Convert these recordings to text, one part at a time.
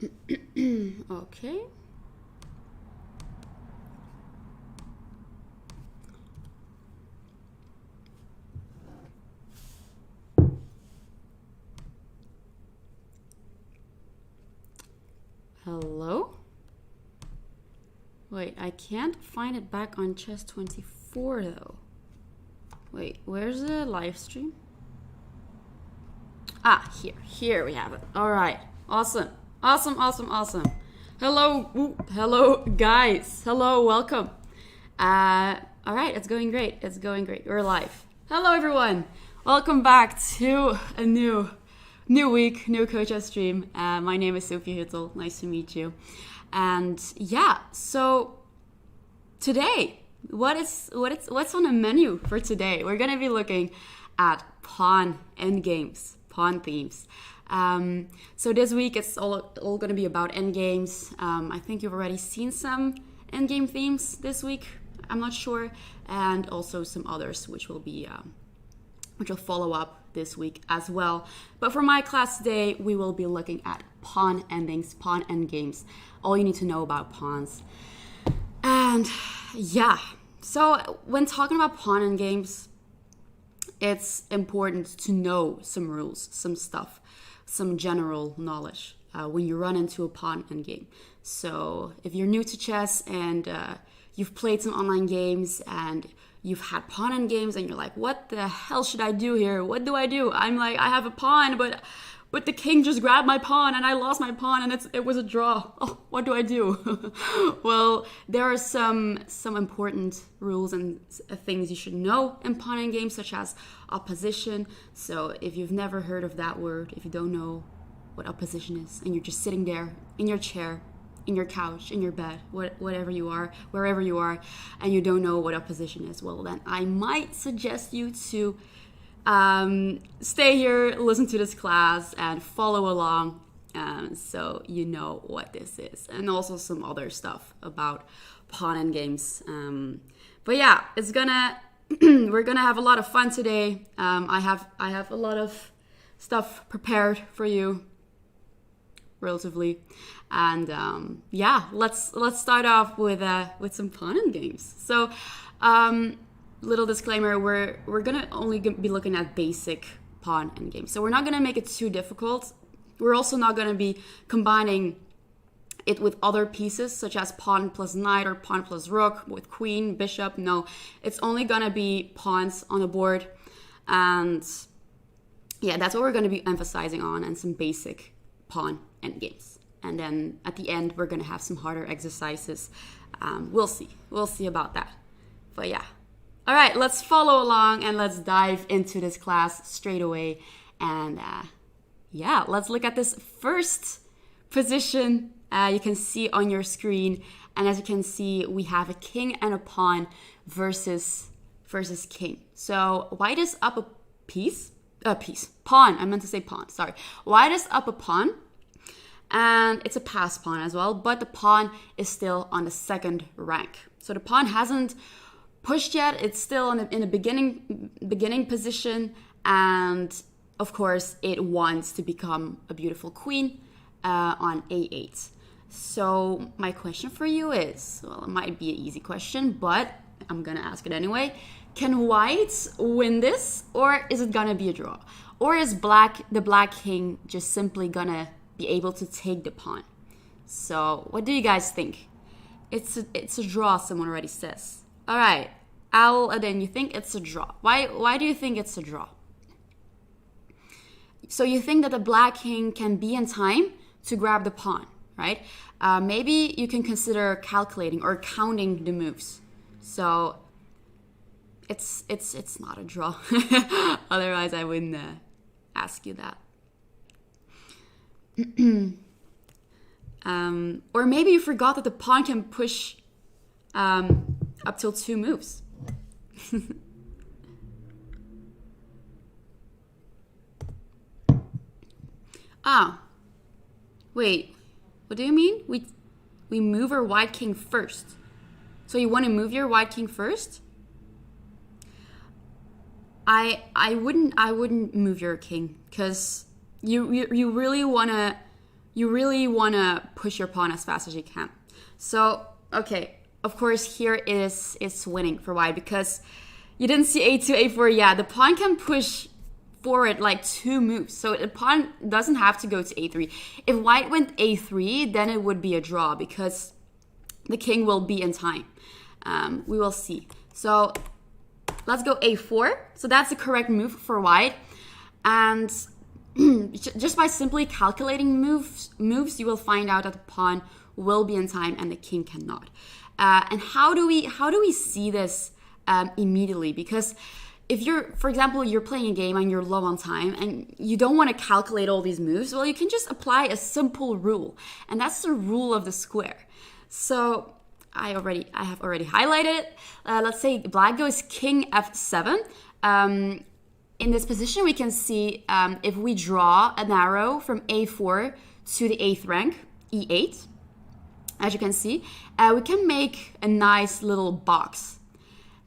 Okay. Hello? Wait, I can't find it back on chess 24 though. Wait, where's the live stream? Ah, here we have it. All right, awesome. Hello guys. Hello, welcome. All right, it's going great. We're live. Hello everyone. Welcome back to a new week, new coach stream. My name is Sofie Huttl. Nice to meet you. And yeah, so today, what's on the menu for today? We're gonna be looking at pawn endgames, pawn themes. So this week it's all gonna be about endgames. I think you've already seen some endgame themes this week. I'm not sure, and also some others which will follow up this week as well. But for my class today, we will be looking at pawn endings, pawn endgames, all you need to know about pawns. And yeah, so when talking about pawn endgames, it's important to know some rules, some stuff, some general knowledge when you run into a pawn endgame. So if you're new to chess and you've played some online games and you've had pawn endgames and you're like, what the hell should I do here? What do I do? I'm like, I have a pawn, but the king just grabbed my pawn and I lost my pawn and it was a draw. Oh, what do I do? Well, there are some important rules and things you should know in pawn endgames, such as opposition. So if you've never heard of that word, if you don't know what opposition is, and you're just sitting there in your chair, in your couch, in your bed, whatever you are, wherever you are, and you don't know what opposition is, well, then I might suggest you to stay here, listen to this class, and follow along so you know what this is, and also some other stuff about pawn endgames. But yeah, it's gonna we're gonna have a lot of fun today. I have a lot of stuff prepared for you, relatively, and yeah, let's start off with some pawn endgames. So little disclaimer, we're gonna only be looking at basic pawn endgames, so we're not gonna make it too difficult. We're also not gonna be combining it with other pieces such as pawn plus knight or pawn plus rook with queen, bishop. No, it's only gonna be pawns on the board, and yeah, that's what we're gonna be emphasizing on, and some basic pawn endgames. And then at the end, we're gonna have some harder exercises. We'll see about that. But yeah, all right, let's follow along and let's dive into this class straight away. And yeah, let's look at this first position. You can see on your screen, and as you can see, we have a king and a pawn versus king. So white is up a pawn. I meant to say pawn. Sorry, white is up a pawn. And it's a pass pawn as well, but the pawn is still on the second rank. So the pawn hasn't pushed yet. It's still in a beginning position, and of course it wants to become a beautiful queen on a8. So my question for you is, well, it might be an easy question, but I'm gonna ask it anyway. Can white win this, or is it gonna be a draw? Or is the black king just simply gonna be able to take the pawn? So what do you guys think? It's a draw, someone already says. All right, then you think it's a draw. Why do you think it's a draw? So you think that the black king can be in time to grab the pawn, right? Maybe you can consider calculating or counting the moves. So it's not a draw. Otherwise I wouldn't ask you that. Or maybe you forgot that the pawn can push up till 2 moves. Wait, what do you mean? We move our white king first. So you want to move your white king first? I wouldn't move your king, because you really want to you really want to push your pawn as fast as you can. So, okay, of course, here is winning for white because you didn't see a2, a4. Yeah, the pawn can push forward like 2 moves. So the pawn doesn't have to go to a3. If white went a3, then it would be a draw because the king will be in time. We will see. So let's go a4. So that's the correct move for white. And just by simply calculating moves, you will find out that the pawn will be in time and the king cannot. And how do we see this immediately? Because if for example, you're playing a game and you're low on time and you don't want to calculate all these moves, well, you can just apply a simple rule, and that's the rule of the square. So I have already highlighted it. Let's say black goes king f7. In this position, we can see if we draw an arrow from a4 to the 8th rank, e8, as you can see, we can make a nice little box.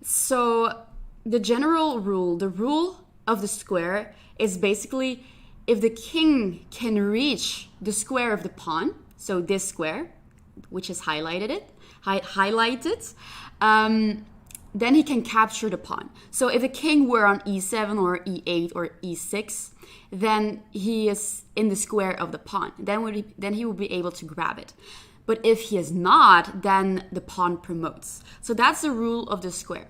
So the general rule, the rule of the square is basically if the king can reach the square of the pawn, so this square, which is highlighted, then he can capture the pawn. So if the king were on e7 or e8 or e6, then he is in the square of the pawn. Then he will be able to grab it. But if he is not, then the pawn promotes. So that's the rule of the square.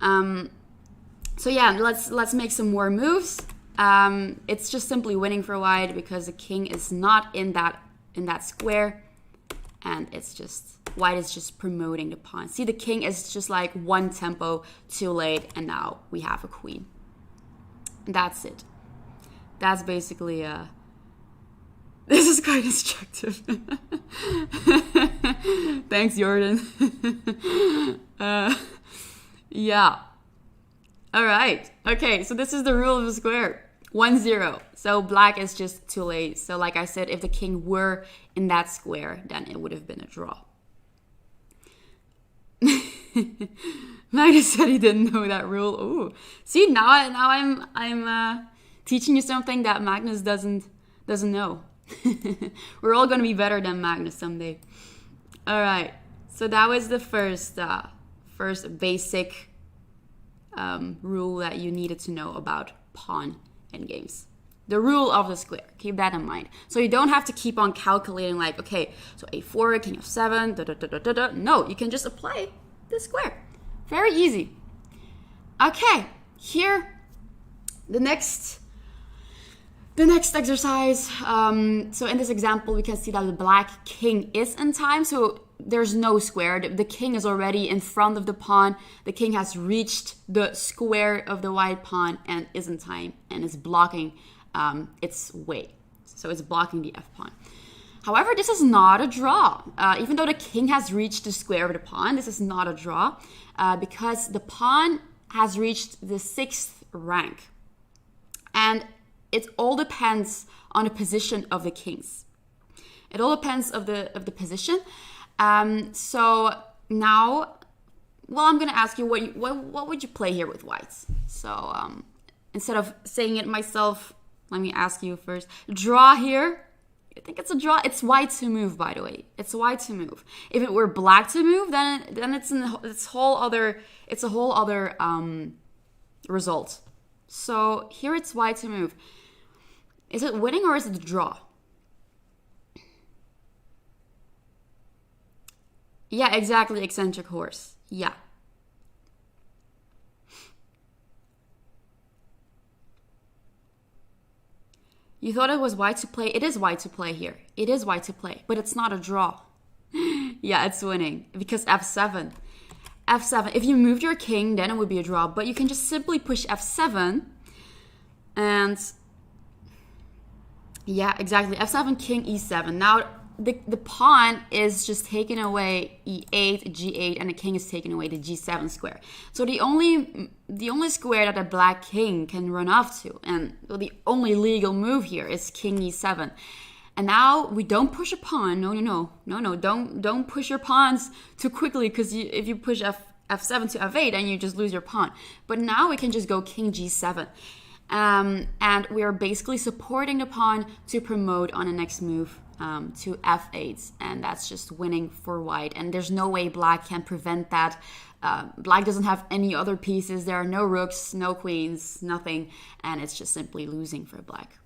So yeah, let's make some more moves. It's just simply winning for white because the king is not in that square, and it's just white is just promoting the pawn. See, the king is just like 1 tempo too late, and now we have a queen. That's it. That's basically this is quite instructive. Thanks, Jordan. Yeah. All right. Okay, so this is the rule of the square. 1-0. So black is just too late. So like I said, if the king were in that square, then it would have been a draw. Magnus said he didn't know that rule. Ooh. See, now I'm teaching you something that Magnus doesn't know. We're all going to be better than Magnus someday. All right. So that was the first basic rule that you needed to know about pawn endgames. The rule of the square. Keep that in mind. So you don't have to keep on calculating like, okay, so a4, king f7, da da da da da da. No, you can just apply the square. Very easy. Okay, here, the next exercise. So in this example, we can see that the black king is in time. So there's no square. The king is already in front of the pawn. The king has reached the square of the white pawn and is in time and is blocking its way. So it's blocking the f pawn. However, this is not a draw. Even though the king has reached the square of the pawn, this is not a draw because the pawn has reached the 6th rank. And it all depends on the position of the kings. It all depends of the position. So now, well, I'm going to ask you what would you play here with whites? So instead of saying it myself, let me ask you first. Draw here. I think it's a draw. It's white to move, by the way. It's white to move. If it were black to move, then it's a whole other result. So here it's white to move. Is it winning or is it a draw? Yeah, exactly. Eccentric horse. Yeah. You thought it was white to play. It is white to play here. It is white to play, but it's not a draw. Yeah, it's winning because f7. F7. If you moved your king, then it would be a draw, but you can just simply push f7 and yeah, exactly. f7, king, e7. Now the pawn is just taking away e8, g8, and the king is taking away the g7 square. So the only square that a black king can run off to, and the only legal move here is king e7. And now we don't push a pawn. No. Don't push your pawns too quickly, because if you push f7 to f8, then you just lose your pawn. But now we can just go king g7. And we are basically supporting the pawn to promote on the next move to f8, and that's just winning for white. And there's no way black can prevent that. Black doesn't have any other pieces. There are no rooks, no queens, nothing, and it's just simply losing for black.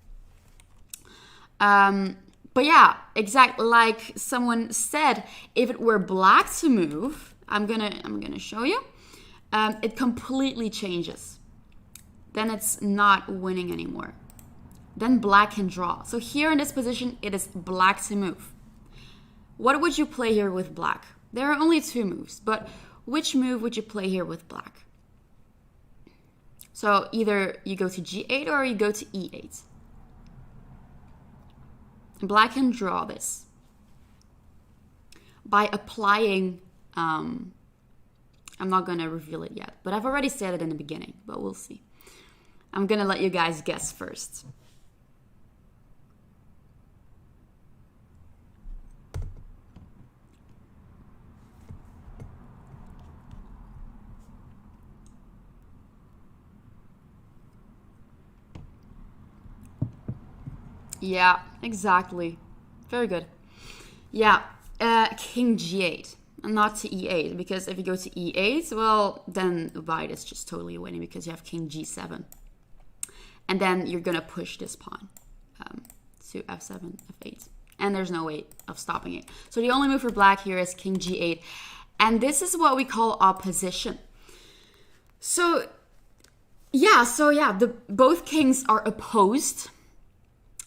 But yeah, exactly like someone said, if it were black to move, I'm gonna show you. It completely changes. Then it's not winning anymore. Then black can draw. So here in this position, it is black to move. What would you play here with black? There are only two moves, but which move would you play here with black? So either you go to g8 or you go to e8. Black can draw this by applying, I'm not going to reveal it yet, but I've already said it in the beginning, but we'll see. I'm going to let you guys guess first. Yeah, exactly. Very good. Yeah, king g8, and not to e8, because if you go to e8, well, then white is just totally winning because you have king g7. And then you're going to push this pawn to f7, f8. And there's no way of stopping it. So the only move for black here is king g8. And this is what we call opposition. So both kings are opposed.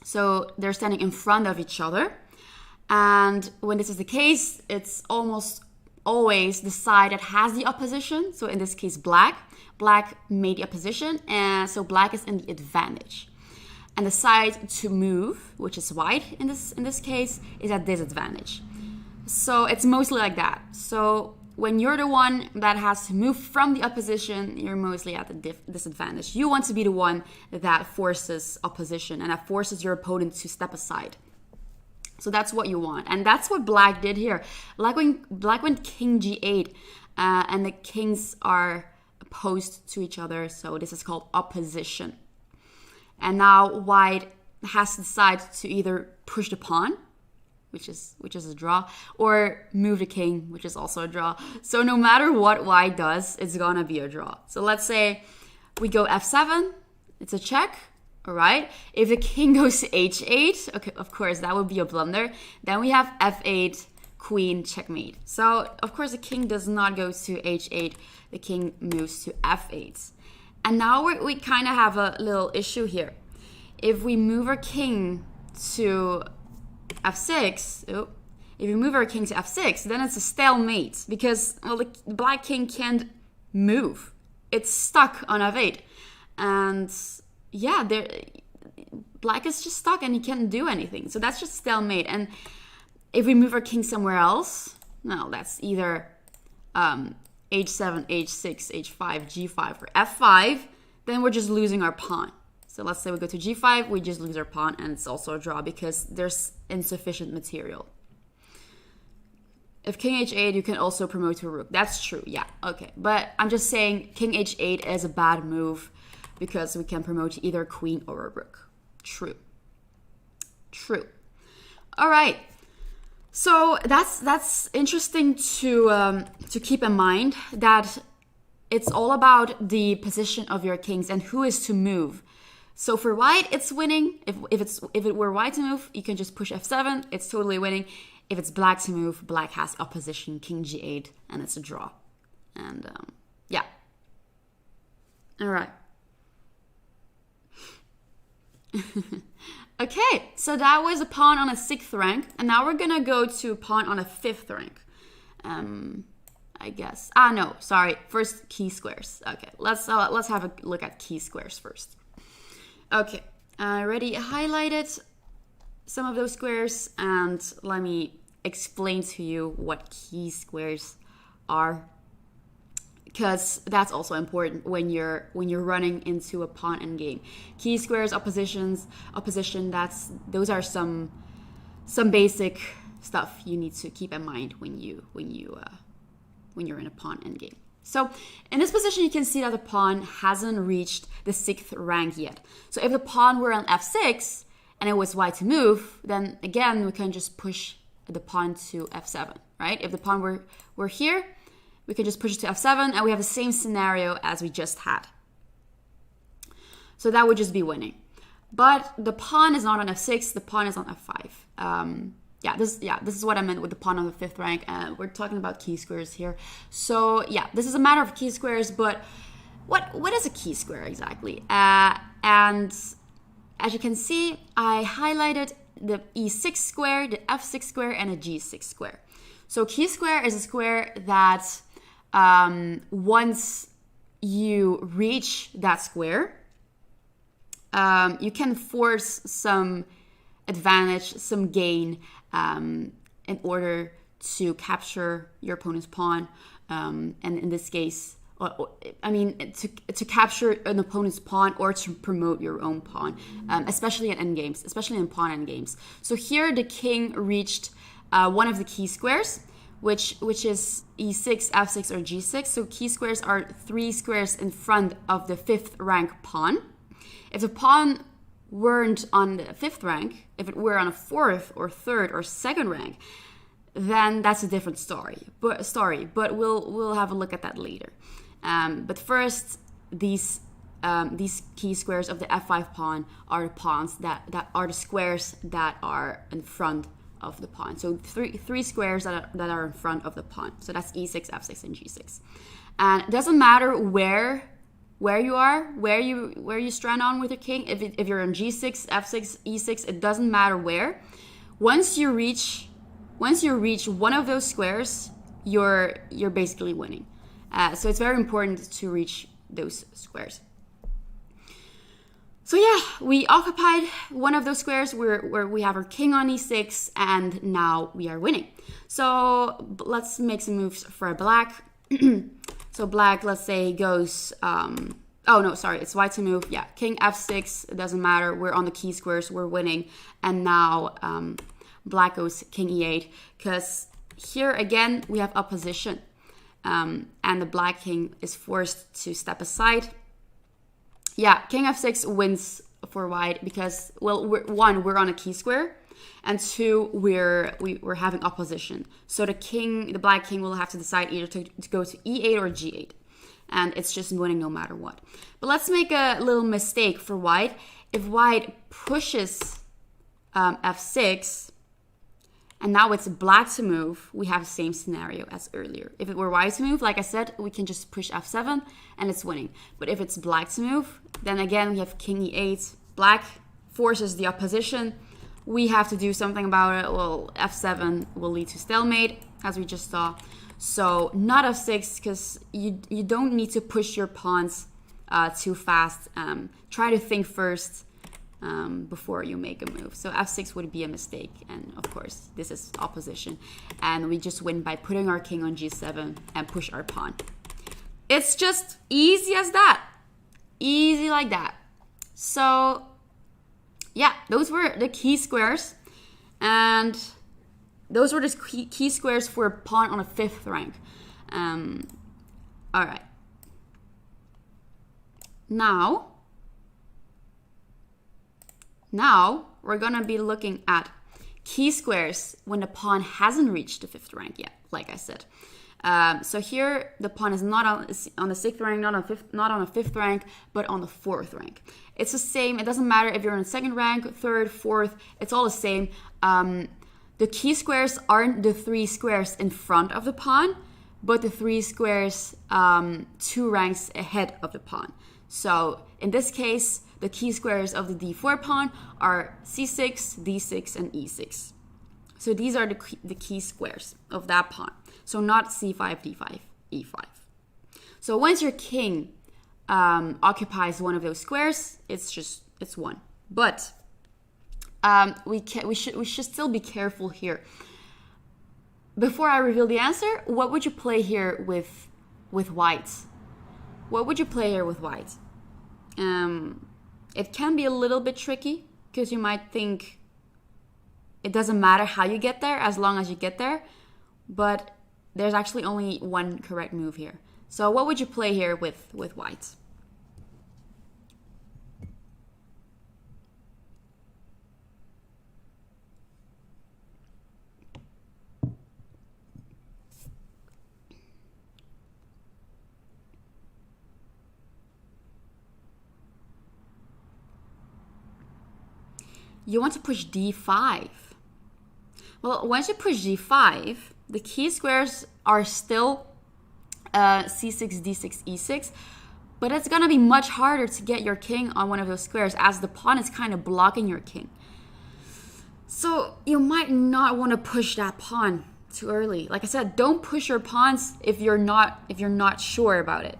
So they're standing in front of each other. And when this is the case, it's almost always the side that has the opposition. So in this case, black. Black made the opposition, and so black is in the advantage. And the side to move, which is white in this case, is at disadvantage. So it's mostly like that. So when you're the one that has to move from the opposition, you're mostly at the disadvantage. You want to be the one that forces opposition and that forces your opponent to step aside. So that's what you want. And that's what black did here. Black went king g8, and the kings are opposed to each other. So this is called opposition. And now white has to decide to either push the pawn, which is a draw, or move the king, which is also a draw. So no matter what white does, it's gonna be a draw. So let's say we go f7, it's a check, all right? If the king goes to h8, okay, of course, that would be a blunder. Then we have f8, queen, checkmate. So, of course, the king does not go to h8. The king moves to f8. And now we kind of have a little issue here. If we move our king to f6, if we move our king to f6, then it's a stalemate because, well, the black king can't move. It's stuck on f8. And yeah, black is just stuck and he can't do anything. So that's just stalemate. And if we move our king somewhere else, no, that's either h7, h6, h5, g5, or f5, then we're just losing our pawn. So let's say we go to g5, we just lose our pawn, and it's also a draw because there's insufficient material. If king h8, you can also promote to a rook. That's true, yeah, okay. But I'm just saying king h8 is a bad move because we can promote to either a queen or a rook. True. All right. So that's interesting to keep in mind, that it's all about the position of your kings and who is to move. So for white, it's winning. If it were white to move, you can just push f7. It's totally winning. If it's black to move, black has opposition, king g8, and it's a draw. And yeah. All right. Okay, so that was a pawn on a 6th rank, and now we're gonna go to a pawn on a 5th rank. I guess. No, sorry. First, key squares. Okay, let's have a look at key squares first. Okay, I already highlighted some of those squares, and let me explain to you what key squares are, because that's also important when you're running into a pawn endgame. Key squares, opposition. Those are some basic stuff you need to keep in mind when you're in a pawn endgame. So in this position, you can see that the pawn hasn't reached the 6th rank yet. So if the pawn were on f6 and it was white to move, then again, we can just push the pawn to f7, right? If the pawn were here, we can just push it to f7 and we have the same scenario as we just had. So that would just be winning. But the pawn is not on f6, the pawn is on f5. This is what I meant with the pawn on the 5th rank, and we're talking about key squares here. So yeah, this is a matter of key squares, but what is a key square exactly? And as you can see, I highlighted the e6 square, the f6 square, and a g6 square. So key square is a square that once you reach that square, you can force some advantage, some gain in order to capture your opponent's pawn. And in this case, to capture an opponent's pawn or to promote your own pawn, especially in endgames, especially in pawn endgames. So here the king reached one of the key squares, which is e6, f6, or g6. So key squares are 3 squares in front of the 5th rank pawn. If the pawn weren't on the 5th rank, if it were on a 4th or 3rd or 2nd rank, then that's a different story. But we'll have a look at that later. But first, these key squares of the f5 pawn are the pawns that are the squares that are in front of the pawn. So three squares that are in front of the pawn. So that's e6, f6, and g6. And it doesn't matter where you are, where you strand on with your king. If you're on g6, f6, e6, it doesn't matter where. Once you reach one of those squares, you're basically winning. So it's very important to reach those squares. So yeah, we occupied one of those squares where we have our king on e6, and now we are winning. So let's make some moves for black. So black, let's say, goes, it's white to move. Yeah, king f6, it doesn't matter. We're on the key squares, we're winning. And now black goes king e8, because here again, we have opposition. And the black king is forced to step aside. Yeah, king f6 wins for white because, well, we're on a key square, and 2, we're having opposition. So the black king will have to decide either to go to e8 or g8, and it's just winning no matter what. But let's make a little mistake for white. If white pushes f6, and now it's black to move, we have the same scenario as earlier. If it were white to move, like I said, we can just push f7 and it's winning. But if it's black to move, then again we have king e8. Black forces the opposition. We have to do something about it. Well, f7 will lead to stalemate, as we just saw. So not f6, because you don't need to push your pawns too fast. Try to think first before you make a move. So f6 would be a mistake, and of course this is opposition, and we just win by putting our king on g7 and push our pawn. It's just easy as that, easy like that. So yeah, those were the key squares, and those were the key squares for a pawn on a 5th rank. All right, Now we're gonna be looking at key squares when the pawn hasn't reached the 5th rank yet, like I said. So here the pawn is not on the 6th rank, not on a 5th rank, but on the 4th rank. It's the same. It doesn't matter if you're in 2nd rank, 3rd, 4th. It's all the same. The key squares aren't the 3 squares in front of the pawn, but the 3 squares 2 ranks ahead of the pawn. So in this case, the key squares of the d4 pawn are c6, d6, and e6. So these are the key squares of that pawn. So not c5, d5, e5. So once your king occupies one of those squares, it's won. But we should still be careful here. Before I reveal the answer, what would you play here with white? What would you play here with white? It can be a little bit tricky because you might think it doesn't matter how you get there as long as you get there. But there's actually only one correct move here. So what would you play here with white? You want to push d5. Well, once you push d5, the key squares are still c6, d6, e6, but it's going to be much harder to get your king on one of those squares as the pawn is kind of blocking your king. So you might not want to push that pawn too early. Like I said, don't push your pawns if you're not sure about it.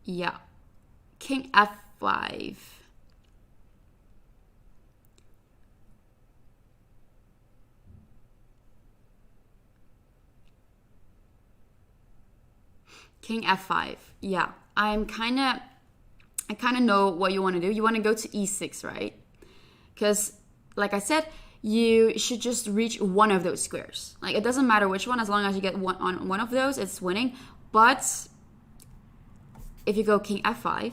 Yeah. King f5. King f5. Yeah. I kind of know what you want to do. You want to go to e6, right? Because, like I said, you should just reach one of those squares. Like, it doesn't matter which one, as long as you get one on one of those, it's winning. But if you go king f5,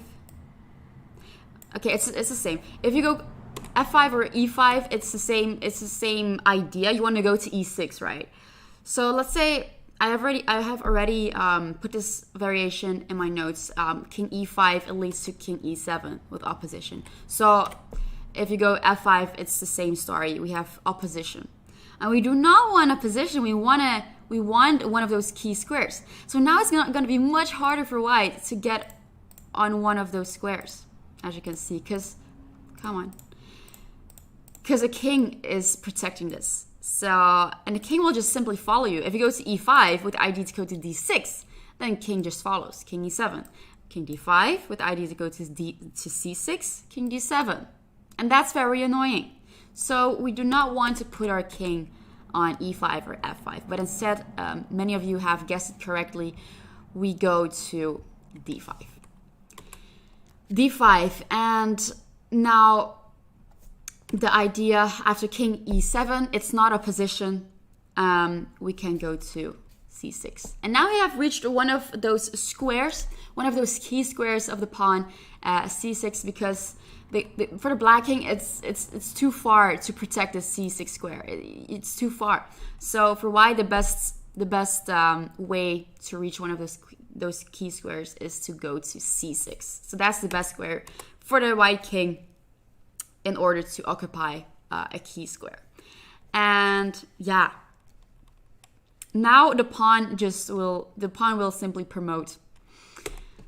okay, it's the same. If you go f5 or e5, it's the same idea. You want to go to e6, right? So let's say I have already put this variation in my notes. King e5, it leads to king e7 with opposition. So if you go f5, it's the same story. We have opposition, and we do not want opposition. We want one of those key squares. So now it's not going to be much harder for white to get on one of those squares, as you can see, because a king is protecting this. So, and the king will just simply follow you. If you go to e5 with ID to go to d6, then king just follows. King e7. King d5 with ID to go to c6, king d7. And that's very annoying. So we do not want to put our king on e5 or f5, but instead, many of you have guessed it correctly, we go to d5. d5, and now the idea after king e7, it's not a position. We can go to c6. And now we have reached one of those squares, one of those key squares of the pawn, c6, because for the black king, it's too far to protect the c6 square. It's too far. So for white, the best way to reach one of those key squares is to go to c6. So that's the best square for the white king in order to occupy a key square. And yeah, now the pawn will simply promote.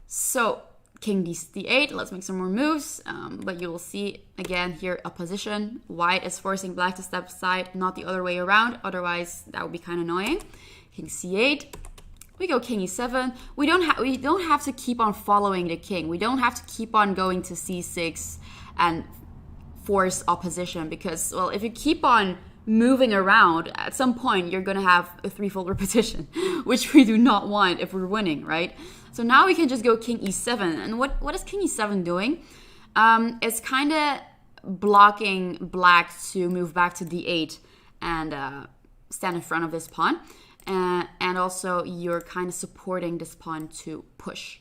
So king d8, let's make some more moves, but you will see again here a position. White is forcing black to step aside, not the other way around, otherwise that would be kind of annoying. King c8, we go king e7. We don't have to keep on following the king. We don't have to keep on going to c6 and force opposition, because, well, if you keep on moving around, at some point you're going to have a threefold repetition, which we do not want if we're winning, right? So now we can just go king e7. And what is king e7 doing? It's kind of blocking black to move back to d8 and stand in front of this pawn. And also you're kind of supporting this pawn to push.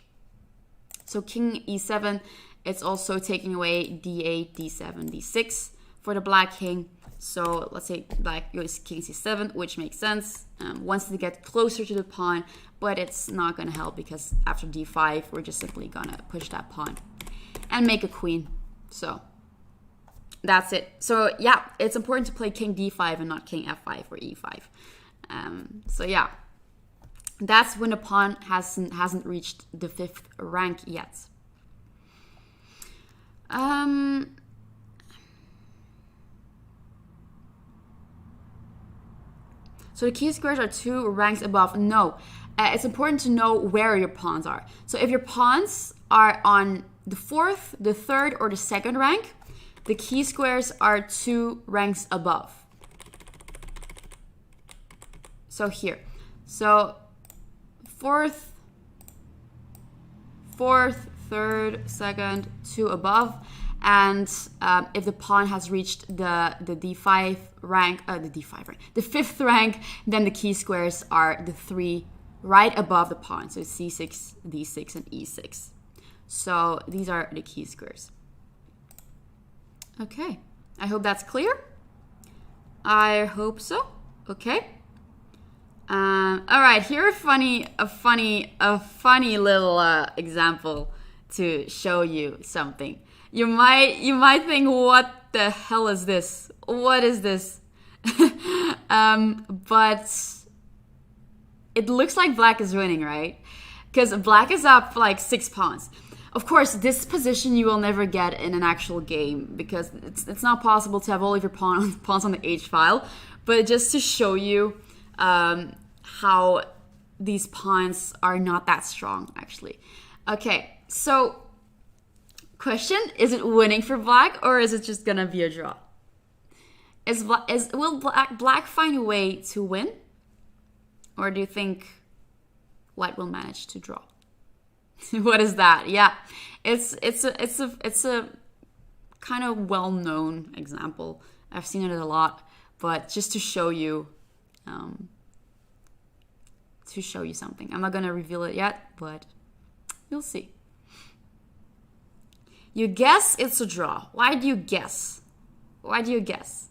So king e7, it's also taking away d8, d7, d6 for the black king. So let's say black goes king c7, which makes sense. Wants to get closer to the pawn, but it's not going to help because after d5, we're just simply going to push that pawn and make a queen. So that's it. So yeah, it's important to play king d5 and not king f5 or e5. So yeah, that's when the pawn hasn't reached the 5th rank yet. So the key squares are 2 ranks above. No, it's important to know where your pawns are. So if your pawns are on the 4th, the 3rd, or the 2nd rank, the key squares are 2 ranks above. So here, so 4th, 3rd, 2nd, 2 above. And if the pawn has reached the d5 rank, the fifth rank, then the key squares are the three right above the pawn. So c6, d6, and e6. So these are the key squares. Okay, I hope that's clear. I hope so. Okay. All right, here a funny little example to show you something. You might think, what the hell is this? What is this? But it looks like black is winning, right? Because black is up like 6 pawns. Of course, this position you will never get in an actual game because it's not possible to have all of your pawns on the H file. But just to show you how these pawns are not that strong, actually. Okay, so question, is it winning for black or is it just gonna be a draw? Will black find a way to win? Or do you think white will manage to draw? What is that? Yeah, it's a kind of well-known example. I've seen it a lot, but just to show you something. I'm not gonna reveal it yet, but you'll see. You guess it's a draw. Why do you guess? Why do you guess?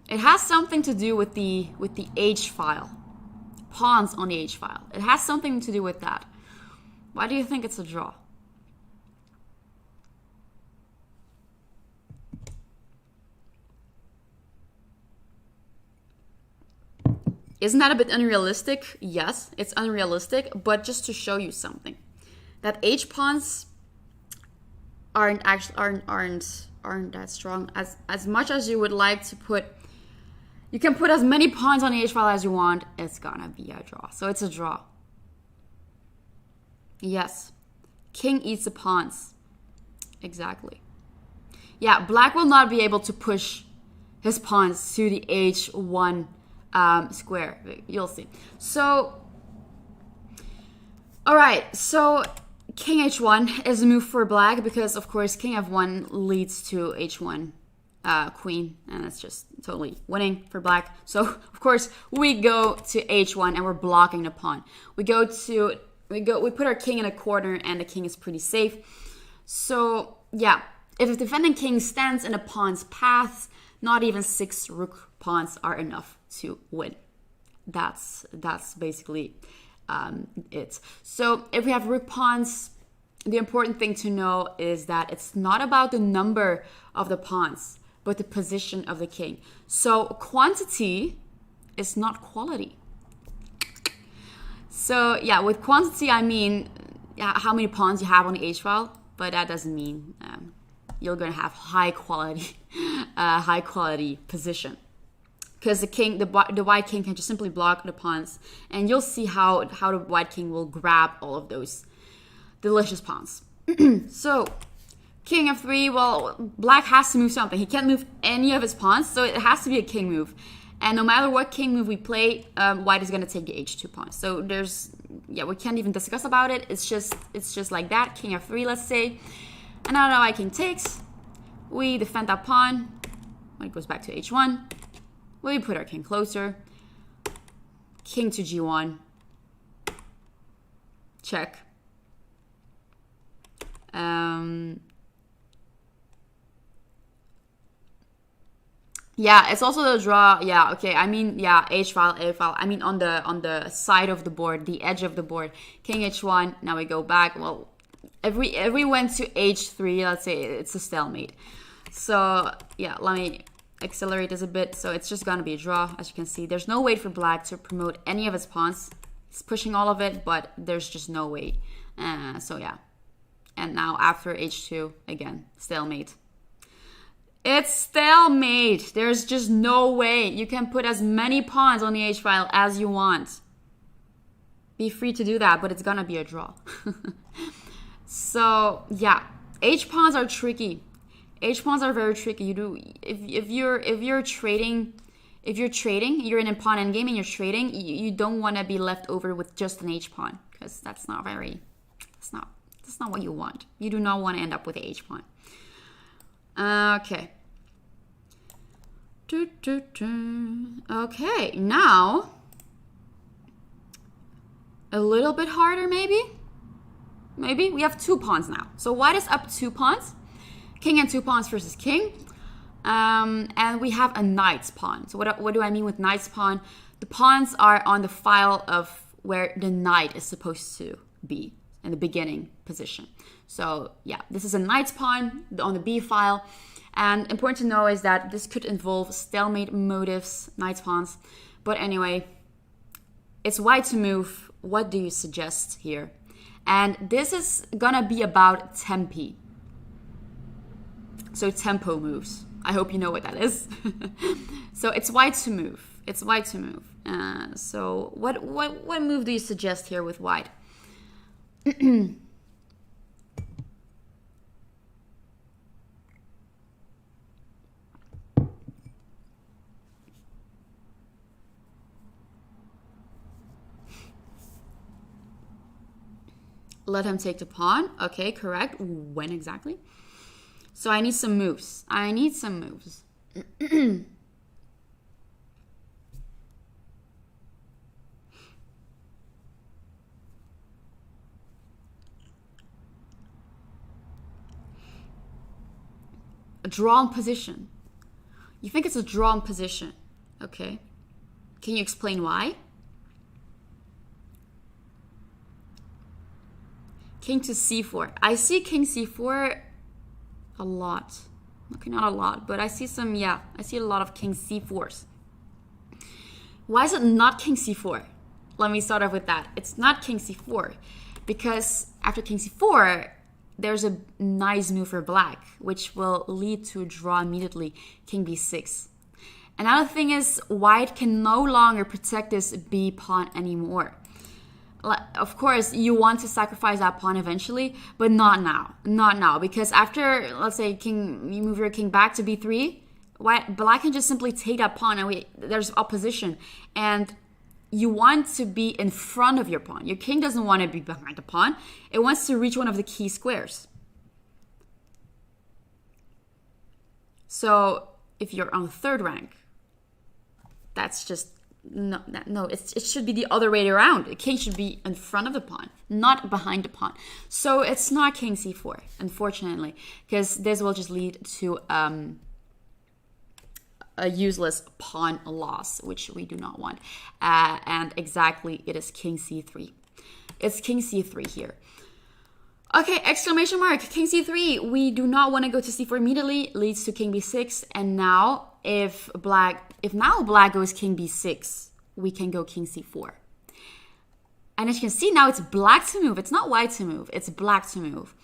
It has something to do with the H file. Pawns on the H file. It has something to do with that. Why do you think it's a draw? Isn't that a bit unrealistic? Yes, it's unrealistic, but just to show you something. That H pawns aren't that strong as much as you would like to put. You can put as many pawns on the H file as you want. It's gonna be a draw. So it's a draw. Yes. King eats the pawns. Exactly. Yeah, black will not be able to push his pawns to the H1 square. You'll see. So, all right. So King H1 is a move for black because, of course, King F1 leads to H1 queen, and that's just totally winning for black. So, of course, we go to H1 and we're blocking the pawn. We put our king in a corner and the king is pretty safe. So, yeah, if the defending king stands in a pawn's path, not even 6 rook pawns are enough to win. That's basically it. So if we have rook pawns, the important thing to know is that it's not about the number of the pawns, but the position of the king. So quantity is not quality. So yeah, with quantity I mean how many pawns you have on the H file, but that doesn't mean you're gonna have high quality position. Because the white king can just simply block the pawns, and you'll see how the white king will grab all of those delicious pawns. So, king f3, well, black has to move something. He can't move any of his pawns, so it has to be a king move. And no matter what king move we play, white is going to take the h2 pawn. So we can't even discuss about it. It's just like that. King f3, let's say. And now the white king takes. We defend that pawn. When it goes back to h1. We put our king closer. King to g1. Check. Yeah, it's also the draw. Yeah, okay. I mean, yeah, H file, A file. I mean, on the side of the board, the edge of the board. King H1. Now we go back. Well, if we went to H3, let's say it's a stalemate. So yeah, let me accelerate this a bit. So it's just gonna be a draw, as you can see. There's no way for black to promote any of his pawns. He's pushing all of it, but there's just no way. So yeah. And now after H2, again, stalemate. It's stalemate. There's just no way. You can put as many pawns on the H file as you want. Be free to do that, but it's gonna be a draw. So yeah, H pawns are tricky. H pawns are very tricky. If you're trading, you're in a pawn endgame and you're trading, you don't want to be left over with just an H pawn, because it's That's not what you want. You do not want to end up with the H pawn. Okay. Okay, now a little bit harder, maybe. Maybe we have 2 pawns now. So white is up 2 pawns. King and 2 pawns versus king. And we have a knight's pawn. So what do I mean with knight's pawn? The pawns are on the file of where the knight is supposed to be in the beginning position. So yeah, this is a knight's pawn on the B file. And important to know is that this could involve stalemate motives, knight's pawns. But anyway, it's white to move. What do you suggest here? And this is gonna be about tempi. So tempo moves. I hope you know what that is. So it's white to move. It's white to move. So what move do you suggest here with white? Let him take the pawn. Okay, correct. When exactly? So I need some moves. I need some moves. A drawn position. You think it's a drawn position. Okay. Can you explain why? King to c4. I see king c4 a lot. Okay, not a lot, but I see some, yeah. I see a lot of king c4s. Why is it not king c4? Let me start off with that. It's not king c4 because after king c4, there's a nice move for black, which will lead to a draw immediately, king b6. Another thing is white can no longer protect this b pawn anymore. Of course, you want to sacrifice that pawn eventually, but not now. Not now, because after, let's say, you move your king back to b3, black can just simply take that pawn, and there's opposition. And you want to be in front of your pawn. Your king doesn't want to be behind the pawn. It wants to reach one of the key squares. So if you're on the 3rd rank, that's just... No, it should be the other way around. The king should be in front of the pawn, not behind the pawn. So it's not king c4, unfortunately, because this will just lead to a useless pawn loss, which we do not want. And exactly, it is king c3. It's king c3 here. Okay, exclamation mark, king c3. We do not want to go to c4 immediately. Leads to king b6. And now, if black goes king b6, we can go king c4. And as you can see, now it's black to move. It's not white to move. It's black to move.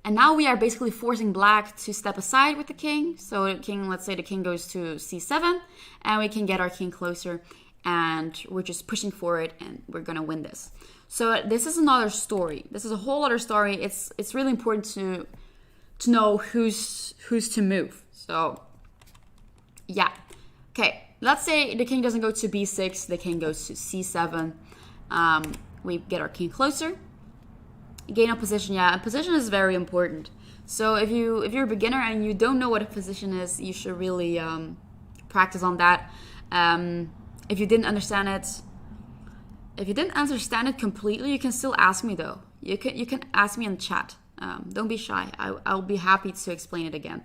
And now we are basically forcing black to step aside with the king. So the king, let's say the king goes to c7, and we can get our king closer. And we're just pushing forward, and we're going to win this. So this is another story. This is a whole other story. It's really important to know who's to move. So yeah. Okay, let's say the king doesn't go to b6, the king goes to c7. We get our king closer. Gain a position, yeah, and position is very important. So if you're a beginner and you don't know what a position is, you should really practice on that. If you didn't understand it completely, you can still ask me though. You can ask me in chat. Don't be shy. I'll be happy to explain it again.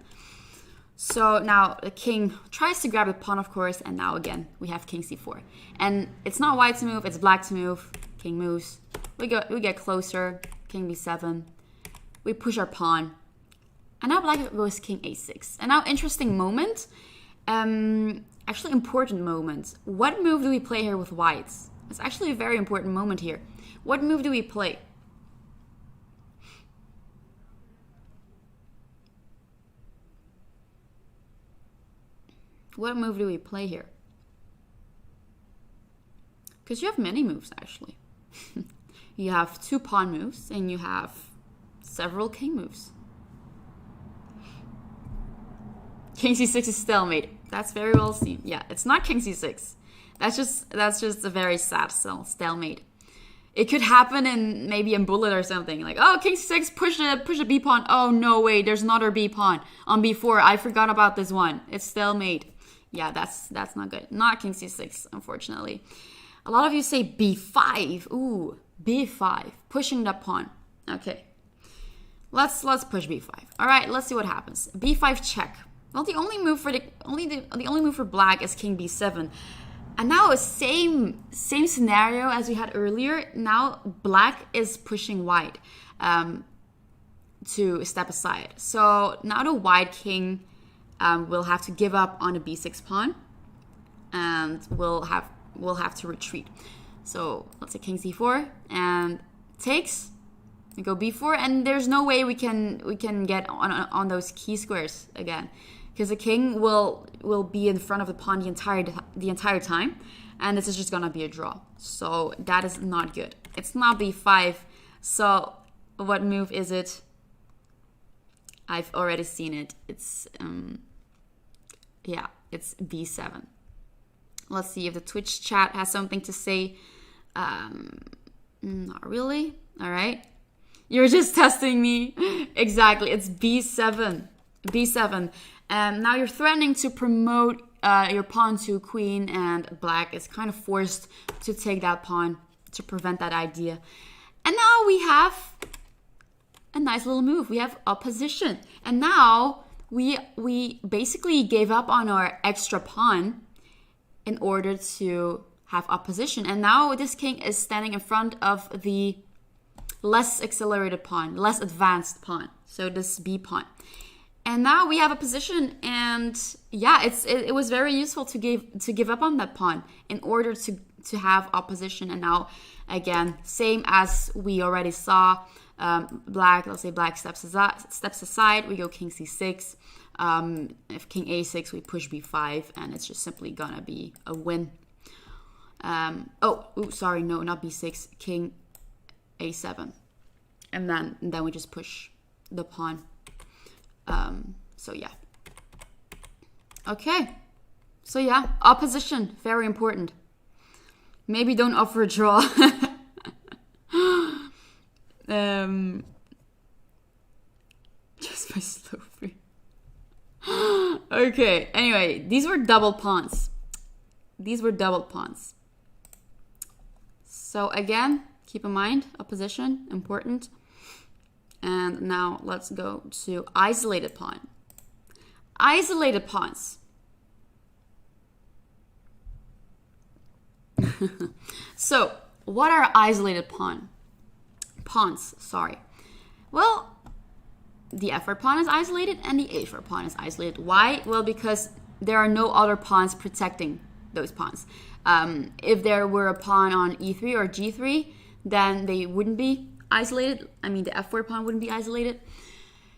So now the king tries to grab the pawn, of course, and now again we have king c4. And it's not white to move, it's black to move. King moves. We get closer. King b7. We push our pawn. And now black goes king a6. And now interesting moment. Actually important moment. What move do we play here with whites? It's actually a very important moment here. What move do we play? What move do we play here? Because you have many moves, actually. You have 2 pawn moves, and you have several king moves. King c6 is stalemate. That's very well seen. Yeah, it's not king c6. That's just a very sad stalemate. It could happen in maybe in bullet or something. Like, oh, king c6, push a b pawn. Oh no, wait, there's another b pawn on b4. I forgot about this one. It's stalemate. Yeah, that's not good. Not king c6, unfortunately. A lot of you say b5. Ooh, b5, pushing that pawn. Okay, let's push b5. All right, let's see what happens. b5 check. Well, the only move for the only move for black is king b7. And now a same scenario as we had earlier. Now black is pushing white to step aside. So now the white king will have to give up on a b6 pawn, and will have to retreat. So let's say king c4 and takes. We go b4, and there's no way we can get on those key squares again, because the king will be in front of the pawn the entire time, and this is just gonna be a draw. So that is not good. It's not b5. So what move is it? I've already seen it. It's it's b7. Let's see if the Twitch chat has something to say. Not really. All right. You're just testing me. Exactly. It's b7. b7. And now you're threatening to promote your pawn to queen, and black is kind of forced to take that pawn to prevent that idea. And now we have a nice little move. We have opposition. And now we basically gave up on our extra pawn in order to have opposition. And now this king is standing in front of the less accelerated pawn, less advanced pawn. So this b pawn. And now we have a position, and yeah, it was very useful to give up on that pawn in order to have opposition. And now again, same as we already saw, let's say black steps aside, we go king c6. If king a6, we push b5, and it's just simply gonna be a win. Sorry, no, not b6, king a7, and then we just push the pawn. So yeah. Okay. So yeah, opposition, very important. Maybe don't offer a draw. Just by Sofie. Okay, anyway, these were double pawns. So again, keep in mind, opposition, important. And now let's go to isolated pawn. Isolated pawns. So, what are isolated pawns? Sorry. Well, the f4 pawn is isolated and the a4 pawn is isolated. Why? Well, because there are no other pawns protecting those pawns. If there were a pawn on e3 or g3, then they wouldn't be isolated. I mean, the f4 pawn wouldn't be isolated.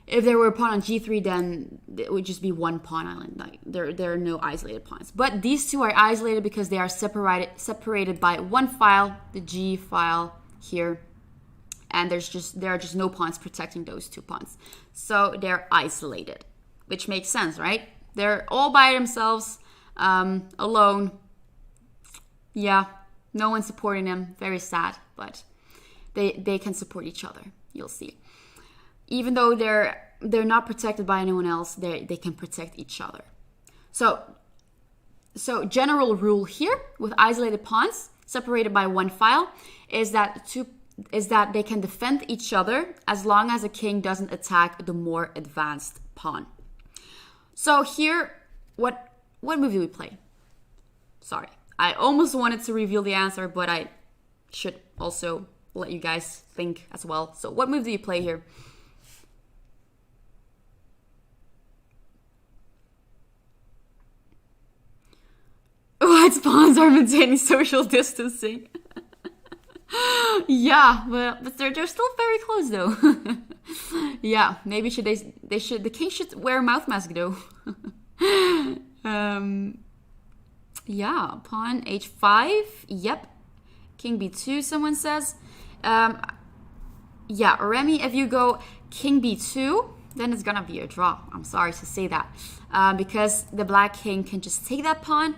If there were a pawn on g3, then it would just be one pawn island. Like there are no isolated pawns. But these two are isolated because they are separated by one file, the g file here, and there are just no pawns protecting those two pawns. So they're isolated, which makes sense, right? They're all by themselves, alone. Yeah, no one's supporting them. Very sad, but they can support each other. You'll see. Even though they're not protected by anyone else, they can protect each other. So general rule here with isolated pawns separated by one file is that they can defend each other as long as a king doesn't attack the more advanced pawn. So here, what move do we play? Sorry, I almost wanted to reveal the answer, but I should also let you guys think as well. So what move do you play here? White pawns are maintaining social distancing. Yeah, but they're still very close though. Yeah, maybe the king should wear a mouth mask though. Yeah, pawn h5. Yep. King b2, someone says. Yeah, Remy, if you go king b2, then it's gonna be a draw. I'm sorry to say that. Because the black king can just take that pawn,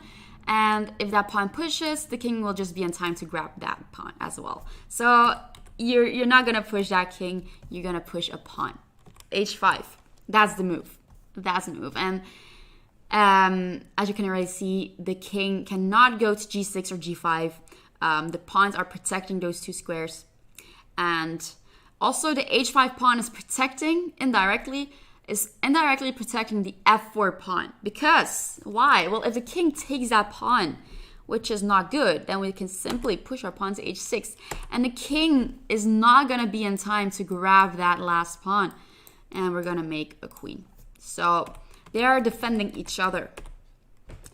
And if that pawn pushes, the king will just be in time to grab that pawn as well. So you're not going to push that king. You're going to push a pawn. h5. That's the move. That's the move. And as you can already see, the king cannot go to g6 or g5. The pawns are protecting those two squares. And also the h5 pawn is indirectly protecting the f4 pawn. Because, why? Well, if the king takes that pawn, which is not good, then we can simply push our pawn to h6. And the king is not going to be in time to grab that last pawn. And we're going to make a queen. So they are defending each other.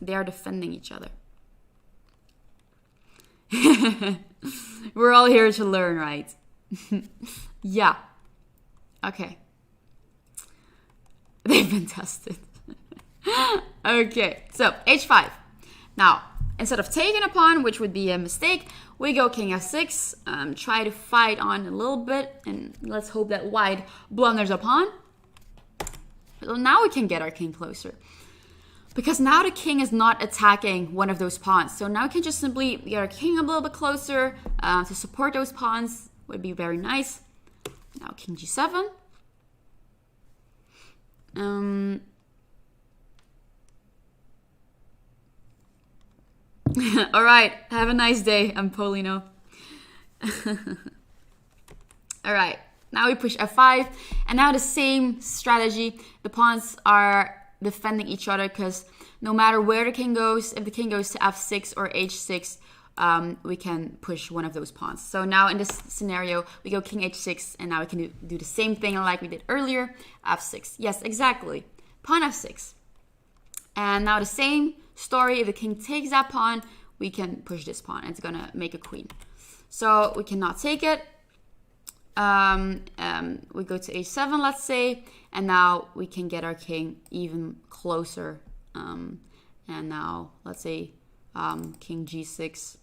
They are defending each other. We're all here to learn, right? Yeah. Okay. They've been tested. Okay, so h5. Now, instead of taking a pawn, which would be a mistake, we go king f6, try to fight on a little bit, and let's hope that white blunders a pawn. So now we can get our king closer. Because now the king is not attacking one of those pawns. So now we can just simply get our king a little bit closer to support those pawns. Would be very nice. Now king g7. All right, have a nice day. I'm Polino. All right, now we push f5, and now the same strategy. The pawns are defending each other because no matter where the king goes, if the king goes to f6 or h6, we can push one of those pawns. So now in this scenario, we go king h6, and now we can do the same thing like we did earlier, f6. Yes, exactly. Pawn f6. And now the same story, if the king takes that pawn, we can push this pawn. It's gonna make a queen. So we cannot take it. We go to h7, let's say, and now we can get our king even closer. And now, let's say, king g6,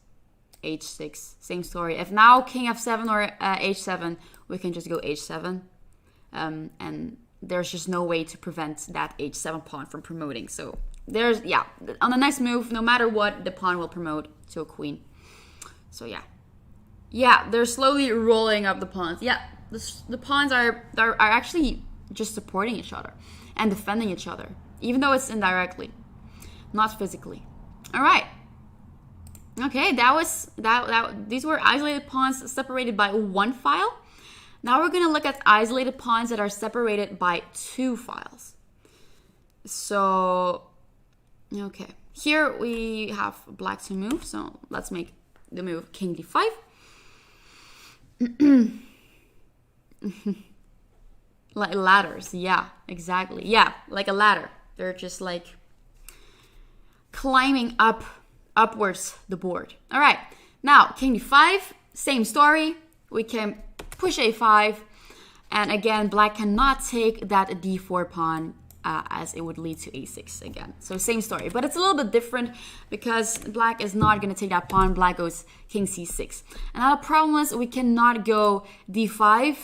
h6, same story. If now king f7 or h7, we can just go h7. And there's just no way to prevent that h7 pawn from promoting. So there's, yeah, on the next move, no matter what, the pawn will promote to a queen. So yeah. Yeah, they're slowly rolling up the pawns. Yeah, the pawns are actually just supporting each other and defending each other, even though it's indirectly, not physically. All right. Okay, these were isolated pawns separated by one file. Now we're going to look at isolated pawns that are separated by two files. So, okay. Here we have black to move, so let's make the move king d5. Like ladders, yeah, exactly. Yeah, like a ladder. They're just like climbing upwards the board. All right, now king d5, same story. We can push a5, and again, black cannot take that d4 pawn as it would lead to a6 again. So same story, but it's a little bit different because black is not going to take that pawn. Black goes king c6. And now the problem is we cannot go d5.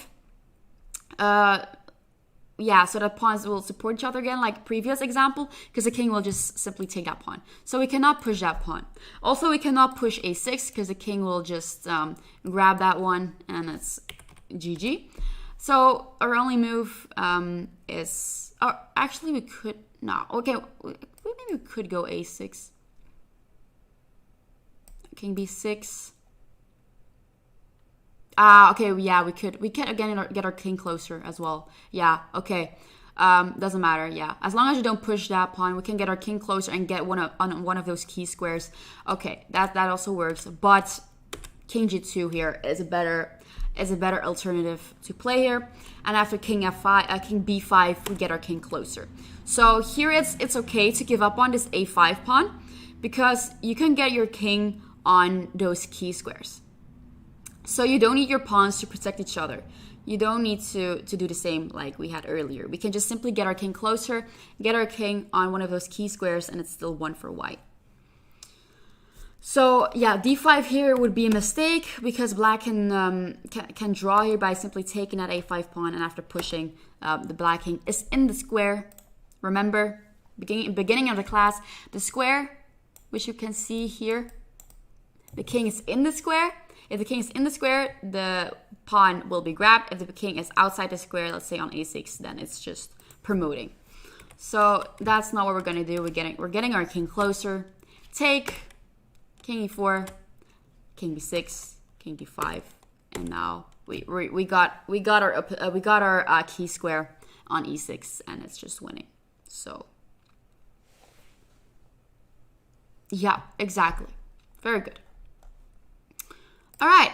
Yeah, so the pawns will support each other again, like previous example, because the king will just simply take that pawn. So we cannot push that pawn. Also, we cannot push a6 because the king will just grab that one, and it's GG. So our only move is... Oh, actually, we could... No, okay, maybe we could go a6. King b6. Okay, yeah, we could again get our king closer as well. Yeah, okay. Doesn't matter, yeah. As long as you don't push that pawn, we can get our king closer and get on one of those key squares. Okay, that also works. But king g2 here is a better alternative to play here. And after king f5, king b5, we get our king closer. So here it's okay to give up on this a5 pawn because you can get your king on those key squares. So you don't need your pawns to protect each other. You don't need to do the same like we had earlier. We can just simply get our king closer, get our king on one of those key squares, and it's still one for white. So yeah, d5 here would be a mistake because black can draw here by simply taking that a5 pawn, and after pushing, the black king is in the square. Remember, beginning of the class, the square which you can see here. The king is in the square. If the king is in the square, the pawn will be grabbed. If the king is outside the square, let's say on a6, then it's just promoting. So that's not what we're going to do. We're getting our king closer. Take, king e4, king b6, king d5, and now we got our key square on e6, and it's just winning. So yeah, exactly. Very good. All right,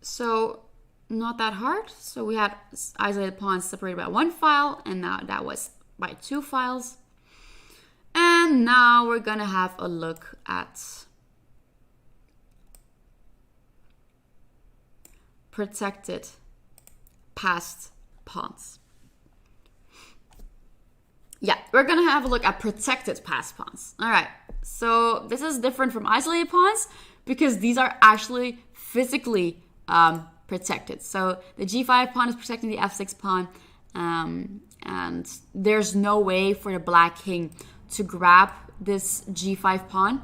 so not that hard. So we had isolated pawns separated by 1 file, and now that was by 2 files. And now we're gonna have a look at protected passed pawns. Yeah, we're gonna have a look at protected passed pawns. All right, so this is different from isolated pawns because these are actually physically protected. So the g5 pawn is protecting the f6 pawn, and there's no way for the black king to grab this g5 pawn.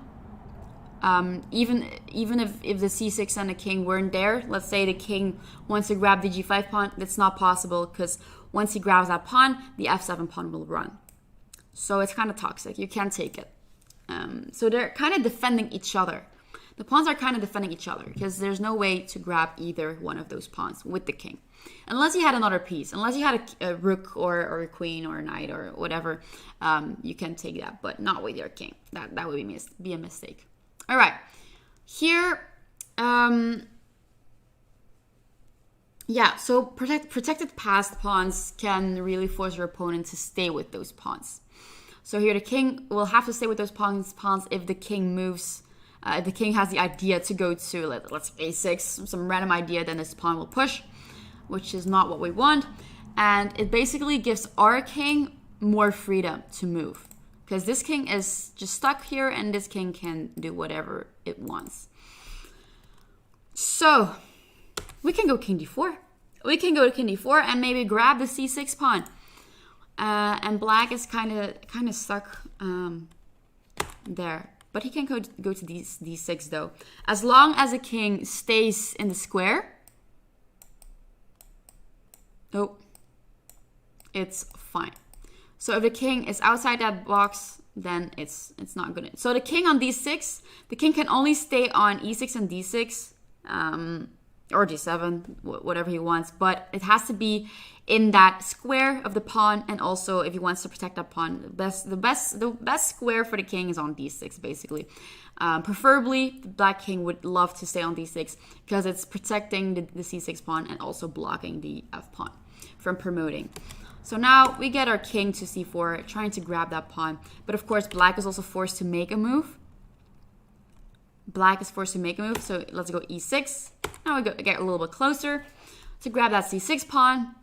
Even if the c6 and the king weren't there, let's say the king wants to grab the g5 pawn, that's not possible because once he grabs that pawn, the f7 pawn will run. So it's kind of toxic. You can't take it. So they're kind of defending each other. The pawns are kind of defending each other because there's no way to grab either one of those pawns with the king. Unless you had another piece, unless you had a rook or a queen or a knight or whatever, you can take that, but not with your king. That would be a mistake. All right, here, yeah, so protected passed pawns can really force your opponent to stay with those pawns. So here the king will have to stay with those pawns if the king moves. If the king has the idea to go to, let's say a6, some random idea, then this pawn will push, which is not what we want. And it basically gives our king more freedom to move. Because this king is just stuck here, and this king can do whatever it wants. So, we can go king d4. We can go to king d4 and maybe grab the c6 pawn. And black is kind of stuck there. But he can go to d6 though. As long as the king stays in the square, it's fine. So if the king is outside that box, then it's not good. So the king on d6, the king can only stay on e6 and d6, or d7, whatever he wants. But it has to be in that square of the pawn, and also if he wants to protect that pawn, the best square for the king is on d6, basically. Preferably, the black king would love to stay on d6 because it's protecting the c6 pawn and also blocking the f pawn from promoting. So now we get our king to c4, trying to grab that pawn. But of course, black is also forced to make a move. Black is forced to make a move, so let's go e6. Now we get a little bit closer to grab that c6 pawn.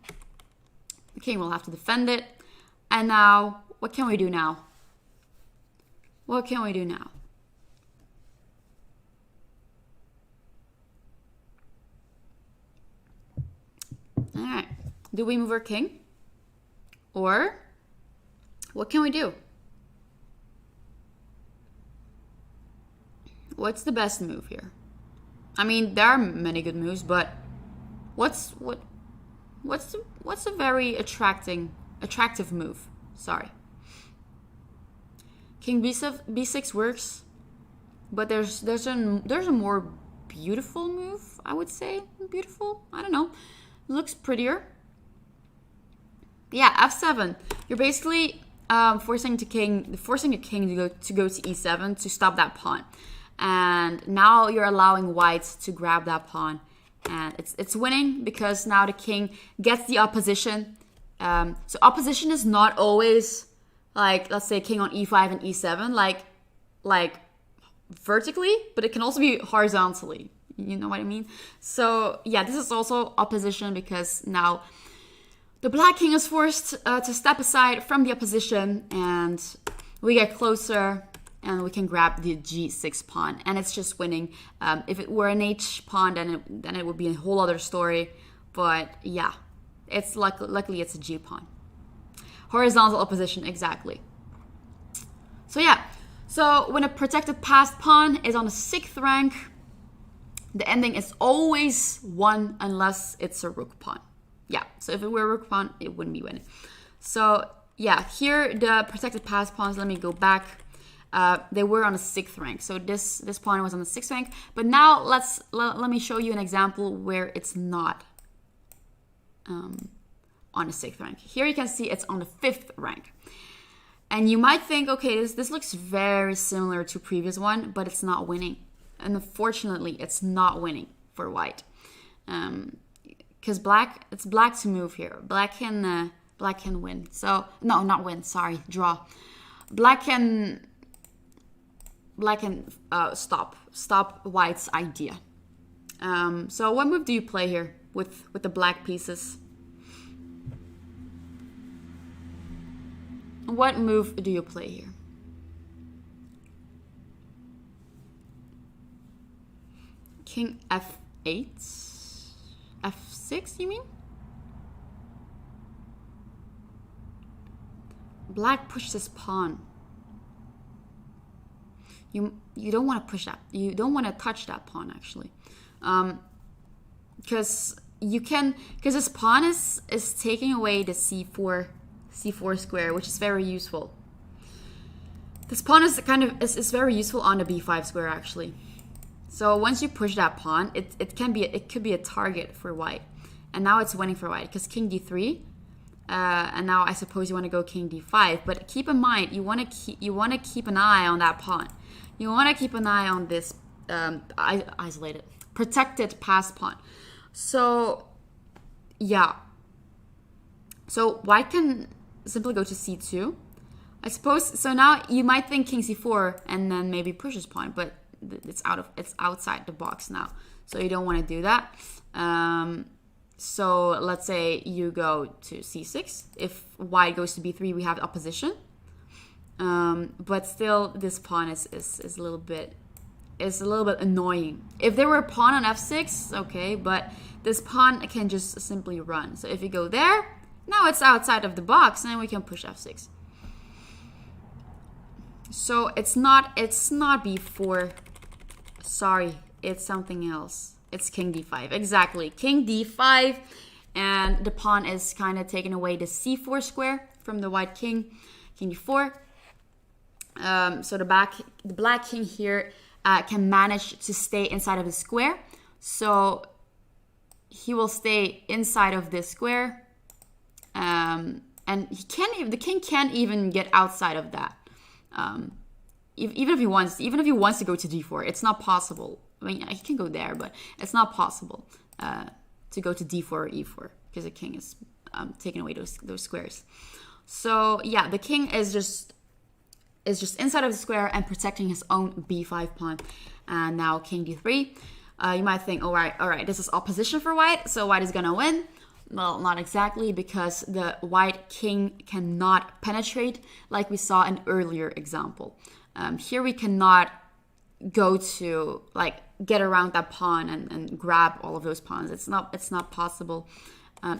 The king will have to defend it. And now, what can we do now? What can we do now? All right. Do we move our king? Or what can we do? What's the best move here? I mean, there are many good moves, but what's a very attractive move? Sorry. King b6 works, but there's a more beautiful move, I would say. Beautiful? I don't know. Looks prettier. Yeah, f7. You're basically forcing the king to go to e7 to stop that pawn. And now you're allowing white to grab that pawn. And it's winning because now the king gets the opposition. So opposition is not always like, let's say, king on e5 and e7, like vertically, but it can also be horizontally. You know what I mean? So yeah, this is also opposition because now the black king is forced to step aside from the opposition, and we get closer. And we can grab the g6 pawn, and it's just winning. If it were an h pawn, then it would be a whole other story. But yeah, it's luckily it's a g pawn. Horizontal opposition, exactly. So yeah, So when a protected passed pawn is on the 6th rank, the ending is always 1 unless it's a rook pawn. Yeah, so if it were a rook pawn, it wouldn't be winning. So yeah, here the protected passed pawns, let me go back. They were on the 6th rank. So this pawn was on the 6th rank. But now let me show you an example where it's not on the 6th rank. Here you can see it's on the 5th rank. And you might think, okay, this looks very similar to previous one, but it's not winning. And unfortunately, it's not winning for white. Because it's black to move here. Black can win. So, no, not win, sorry, draw. Black can stop white's idea. So what move do you play here with the black pieces? What move do you play here? King f8? f6, you mean? Black pushed this pawn. You don't want to push that. You don't want to touch that pawn, actually. Because this pawn is taking away the c4 square, which is very useful. This pawn is is very useful on the b5 square, actually. So once you push that pawn, it could be a target for white, and now it's winning for white because king d3, and now I suppose you want to go king d5. But keep in mind, you want to keep an eye on that pawn. You want to keep an eye on this isolated, protected passed pawn. So yeah. So white can simply go to c2, I suppose. So now you might think king c4 and then maybe push this pawn, but it's outside the box now. So you don't want to do that. So let's say you go to c6. If white goes to b3, we have opposition. But still, this pawn is a little bit annoying. If there were a pawn on f6, okay, but this pawn can just simply run. So if you go there, now it's outside of the box, and we can push f6. So it's not b4. Sorry, it's something else. It's king d5. Exactly, king d5, and the pawn is kind of taking away the c4 square from the white king. King d4. So the black king here can manage to stay inside of the square. So he will stay inside of this square, and the king can't even get outside of that. Even if he wants to go to d4, it's not possible. I mean, he can go there, but it's not possible to go to d4 or e4 because the king is taking away those squares. So yeah, the king is just inside of the square and protecting his own b5 pawn. And now king d3. You might think, all right, this is opposition for white, so white is gonna win. Well, not exactly, because the white king cannot penetrate like we saw in earlier example. Here we cannot go to get around that pawn and grab all of those pawns. It's not possible.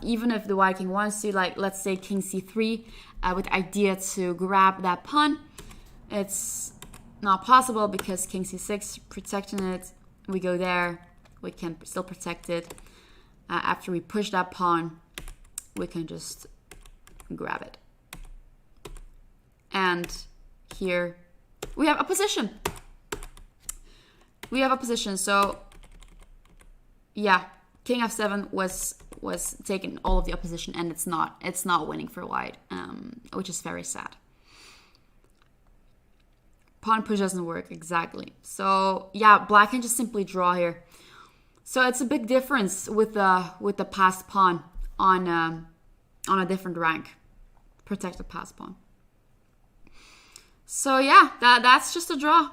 Even if the white king wants to, let's say king c3 with the idea to grab that pawn, it's not possible because king c6 protecting it. We go there, we can still protect it. After we push that pawn, we can just grab it. And here we have opposition. So yeah, king f7 was taking all of the opposition, and it's not winning for white, which is very sad. Pawn push doesn't work, exactly. So yeah, black can just simply draw here. So it's a big difference with the passed pawn on a different rank, protected passed pawn. So yeah, that's just a draw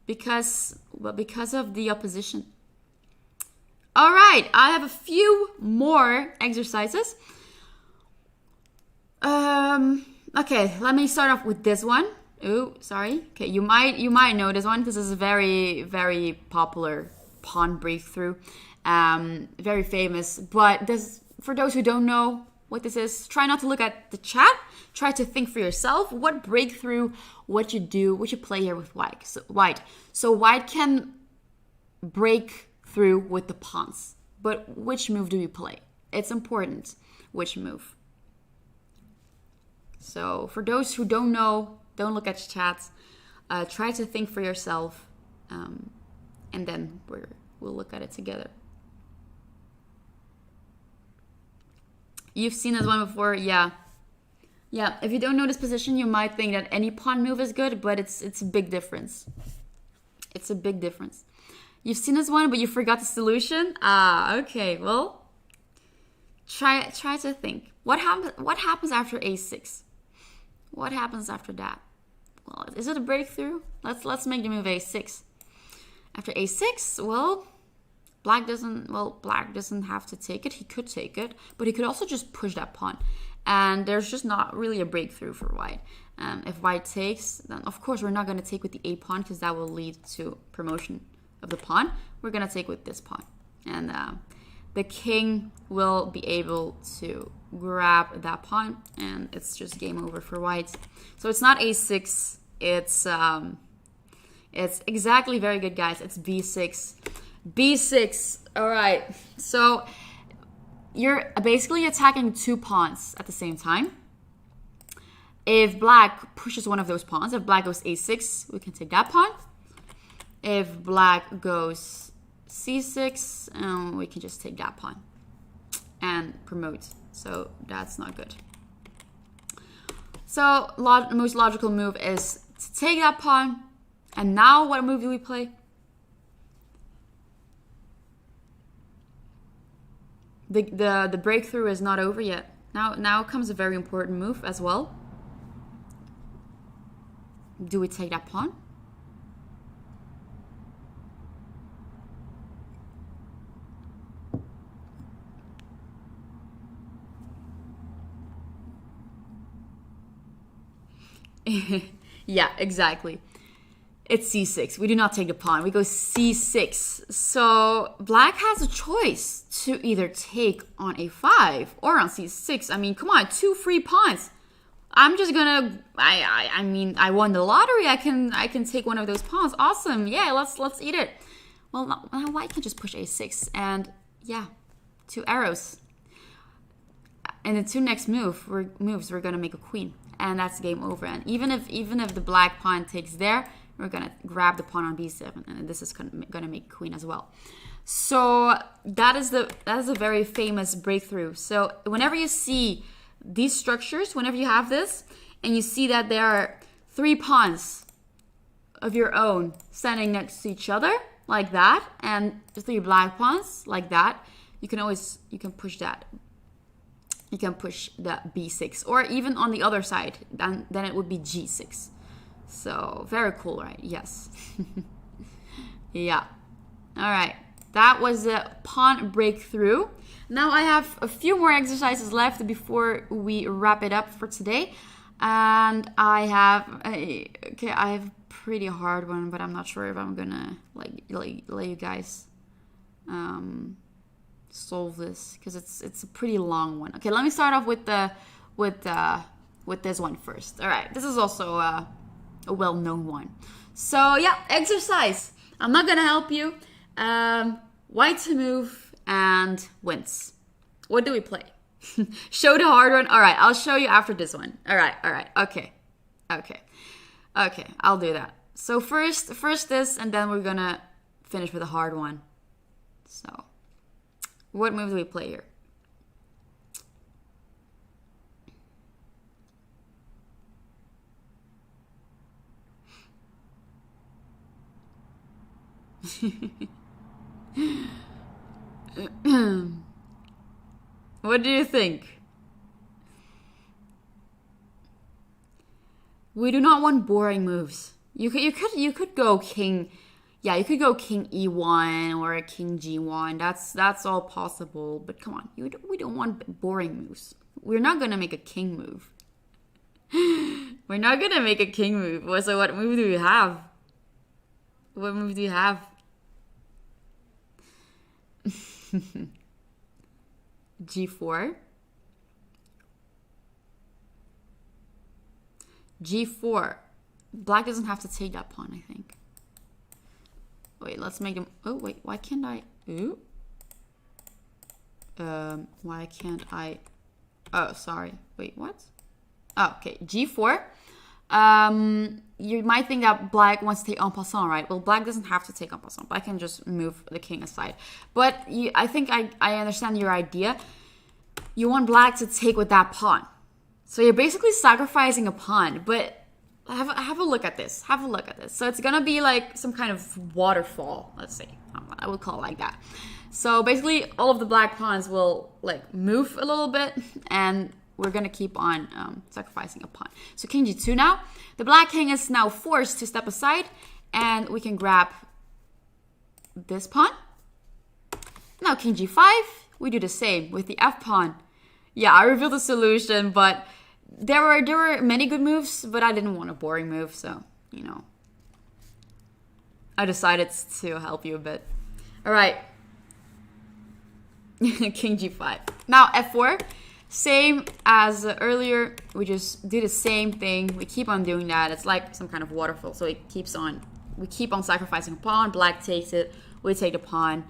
because of the opposition. All right, I have a few more exercises. Okay, let me start off with this one. Oh, sorry. Okay, you might know this one. This is a very, very popular pawn breakthrough. Very famous. But for those who don't know, what this is. Try not to look at the chat. Try to think for yourself what breakthrough, what you do, what you play here with white. So white can break through with the pawns. But which move do we play? It's important which move. So for those who don't know, don't look at the chat. Try to think for yourself, and then we'll look at it together. You've seen this one before, yeah. Yeah, if you don't know this position, you might think that any pawn move is good, but it's a big difference. It's a big difference. You've seen this one, but you forgot the solution? Okay, well, try to think. What happens after a6? What happens after that? Well, is it a breakthrough? Let's make the move a6. After a6, well, black doesn't have to take it. He could take it, but he could also just push that pawn. And there's just not really a breakthrough for white. If white takes, then of course we're not going to take with the a pawn because that will lead to promotion of the pawn. We're going to take with this pawn. And the king will be able to grab that pawn, and it's just game over for white. So it's not a6. It's exactly very good, guys. It's b6. b6. All right. So you're basically attacking two pawns at the same time. If black pushes one of those pawns, if black goes a6, we can take that pawn. If black goes c6, we can just take that pawn and promote. So that's not good. So most logical move is to take that pawn. And now what move do we play? The breakthrough is not over yet. Now comes a very important move as well. Do we take that pawn? Yeah, exactly. It's c6. We do not take the pawn. We go c6. So black has a choice to either take on a5 or on c6. I mean, come on, two free pawns. I'm just gonna. I mean, I won the lottery. I can take one of those pawns. Awesome. Yeah, let's eat it. Well, now white can just push a6, and yeah, two arrows. And the two next moves, we're gonna make a queen, and that's game over. And even if the black pawn takes there, we're gonna grab the pawn on b7, and this is gonna make queen as well. So that is a very famous breakthrough. So whenever you see these structures, whenever you have this, and you see that there are three pawns of your own standing next to each other like that, and three black pawns like that, you can push that. You can push the b6, or even on the other side, then it would be g6. So very cool, right? Yes. Yeah. All right. That was a pawn breakthrough. Now I have a few more exercises left before we wrap it up for today. And I have a pretty hard one, but I'm not sure if I'm gonna let you guys solve this, because it's a pretty long one. Okay, let me start off with this one first. All right, this is also a well-known one. So yeah, exercise. I'm not gonna help you. White to move and wins. What do we play? Show the hard one. All right, I'll show you after this one. All right. Okay, I'll do that. So first this, and then we're gonna finish with a hard one. So what move do we play here? What do you think? We do not want boring moves. You could go king. Yeah, you could go king e1 or a king g1. That's all possible. But come on, we don't want boring moves. We're not gonna make a king move. We're not gonna make a king move. So what move do we have? What move do you have? g4. G4. Black doesn't have to take that pawn, I think. Wait, let's make him... Oh, wait, why can't I... Ooh. Why can't I... Oh, sorry. Wait, what? Oh, okay. G4. You might think that black wants to take en passant, right? Well, black doesn't have to take en passant. Black can just move the king aside. But I think I understand your idea. You want black to take with that pawn. So you're basically sacrificing a pawn. But have a look at this. Have a look at this. So it's going to be like some kind of waterfall, let's say. I would call it like that. So basically, all of the black pawns will like move a little bit, and we're gonna keep on sacrificing a pawn. So king g2 now. The black king is now forced to step aside, and we can grab this pawn. Now king g5. We do the same with the f pawn. Yeah, I revealed the solution, but there were many good moves, but I didn't want a boring move, so you know, I decided to help you a bit. All right. King g5. Now f4, same as earlier. We just do the same thing. We keep on doing that. It's like some kind of waterfall. So it keeps on. We keep on sacrificing a pawn. Black takes it. We take the pawn.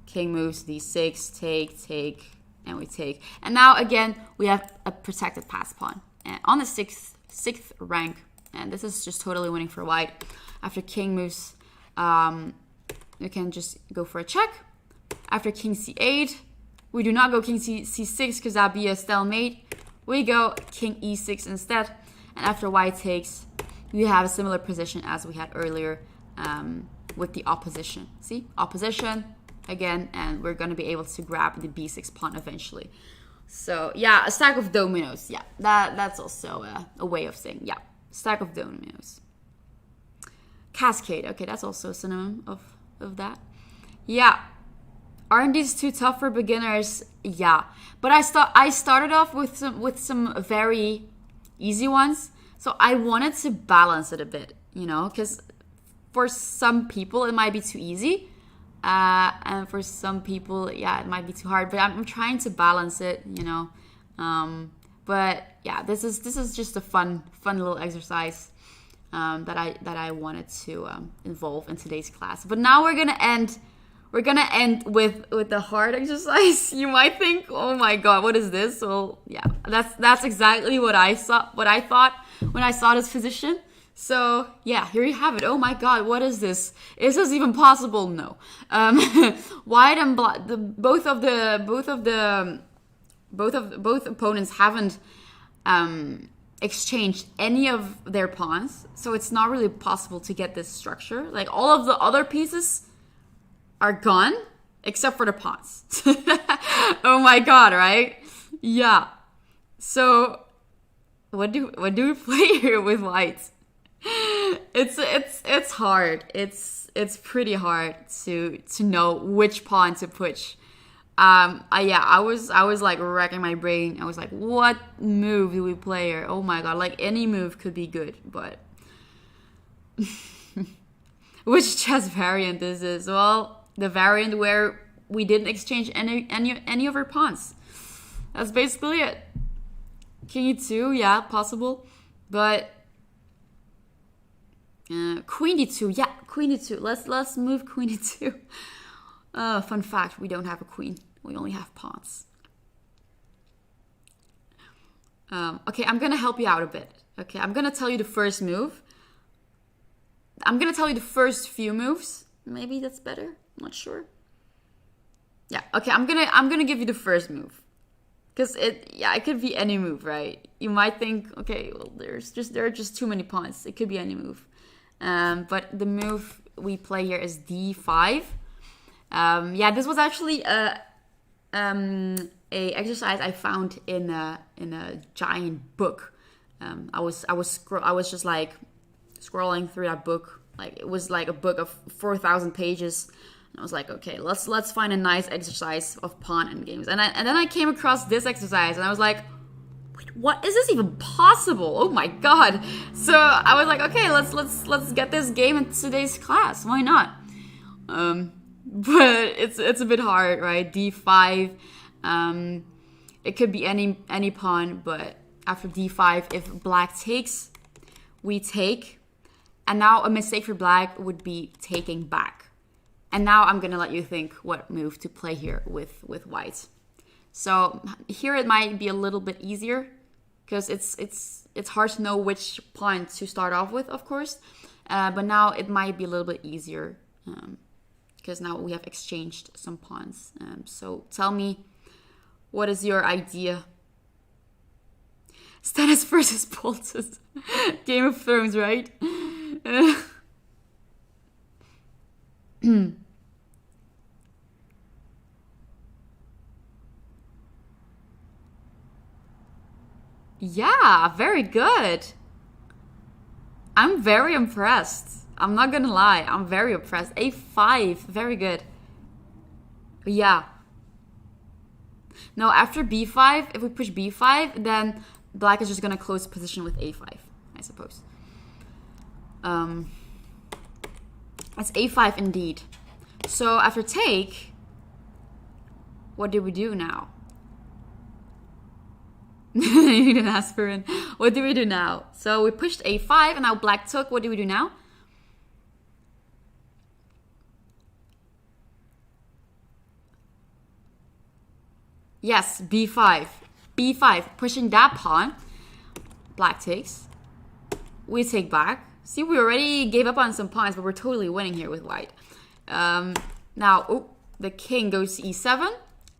King moves d6. Take, and we take. And now again we have a protected pass pawn and on the sixth rank. And this is just totally winning for white. After king moves, we can just go for a check. After king c8, we do not go king c6 because that'd be a stalemate. We go king e6 instead. And after white takes, we have a similar position as we had earlier with the opposition. See? Opposition again, and we're going to be able to grab the b6 pawn eventually. So yeah, a stack of dominoes. Yeah, that's also a way of saying, yeah, stack of dominoes. Cascade. Okay, that's also a synonym of that. Yeah. Aren't these too tough for beginners? Yeah, but I started off with some very easy ones, so I wanted to balance it a bit, you know, because for some people it might be too easy, and for some people, yeah, it might be too hard. But I'm trying to balance it, you know. But yeah, this is just a fun little exercise that I wanted to involve in today's class. But now we're gonna end. We're gonna end with the hard exercise. You might think, oh my god, what is this? Well, yeah, that's exactly what I thought when I saw this position. So yeah, here you have it. Oh my god, what is this? Is this even possible? No. White and black, both opponents haven't exchanged any of their pawns, so it's not really possible to get this structure. Like all of the other pieces are gone except for the pawns. Oh my god, right? Yeah. So what do we play here with white? It's hard. It's pretty hard to know which pawn to push. I was like racking my brain. I was like, what move do we play here? Oh my god, like any move could be good, but which chess variant is this? Well, the variant where we didn't exchange any of our pawns. That's basically it. King e2, yeah, possible, but queen d2, yeah, queen d2. Let's move queen d2. Fun fact: we don't have a queen. We only have pawns. Okay, I'm gonna help you out a bit. Okay, I'm gonna tell you the first move. I'm gonna tell you the first few moves. Maybe that's better. I'm not sure. Yeah. Okay, I'm gonna give you the first move, because it could be any move, right? You might think, okay, well, there are just too many pawns. It could be any move. But the move we play here is d5. Yeah, this was actually a exercise I found in a giant book. I was just like scrolling through that book. Like it was like a book of 4,000 pages. And I was like, okay, let's find a nice exercise of pawn endgames. And then I came across this exercise, and I was like, wait, what is this even possible? Oh my god! So I was like, okay, let's get this game in today's class. Why not? But it's a bit hard, right? d5. It could be any pawn, but after d5, if black takes, we take. And now a mistake for black would be taking back. And now I'm going to let you think what move to play here with white. So here it might be a little bit easier because it's hard to know which pawn to start off with, of course. But now it might be a little bit easier because now we have exchanged some pawns. So tell me, what is your idea? Stannis versus Bolton. Game of Thrones, right? Yeah, very good. I'm very impressed. I'm not gonna lie. I'm very impressed. A5, very good. Yeah. No, after b5, if we push b5, then black is just gonna close position with a5, I suppose. That's a5 indeed. So after take, what do we do now? You need an aspirin. What do we do now? So we pushed a5 and now black took. What do we do now? Yes, b5. b5, pushing that pawn. Black takes. We take back. See, we already gave up on some pawns, but we're totally winning here with white. Now, the king goes to e7.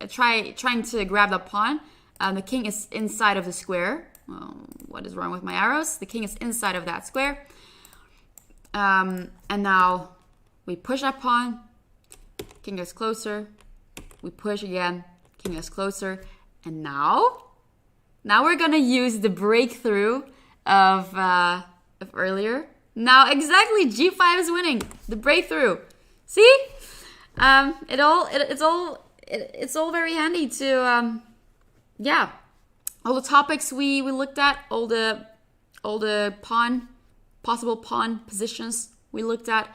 Trying to grab the pawn. The king is inside of the square. What is wrong with my arrows? The king is inside of that square. And now we push that pawn. King gets closer. We push again. King gets closer. And now we're gonna use the breakthrough of earlier. Now exactly, g5 is winning. The breakthrough. See? It's all very handy to yeah. All the topics we looked at, all the possible pawn positions we looked at,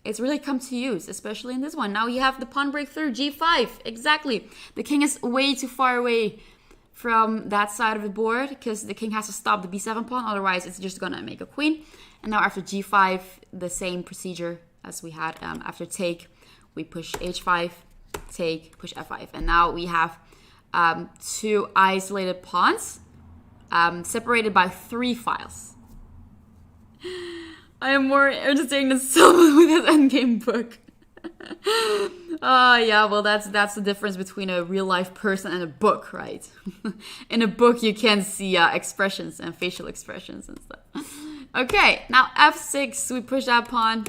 it's really come to use, especially in this one. Now you have the pawn breakthrough, g5, exactly. The king is way too far away from that side of the board because the king has to stop the b7 pawn, otherwise it's just gonna make a queen. And now after g5, the same procedure as we had after take. We push h5, take, push f5, and now we have two isolated pawns separated by 3 files. I am more interested than someone with his endgame book. Yeah, well that's the difference between a real life person and a book, right? In a book you can see expressions and facial expressions and stuff. Okay, now f6, we push that pawn.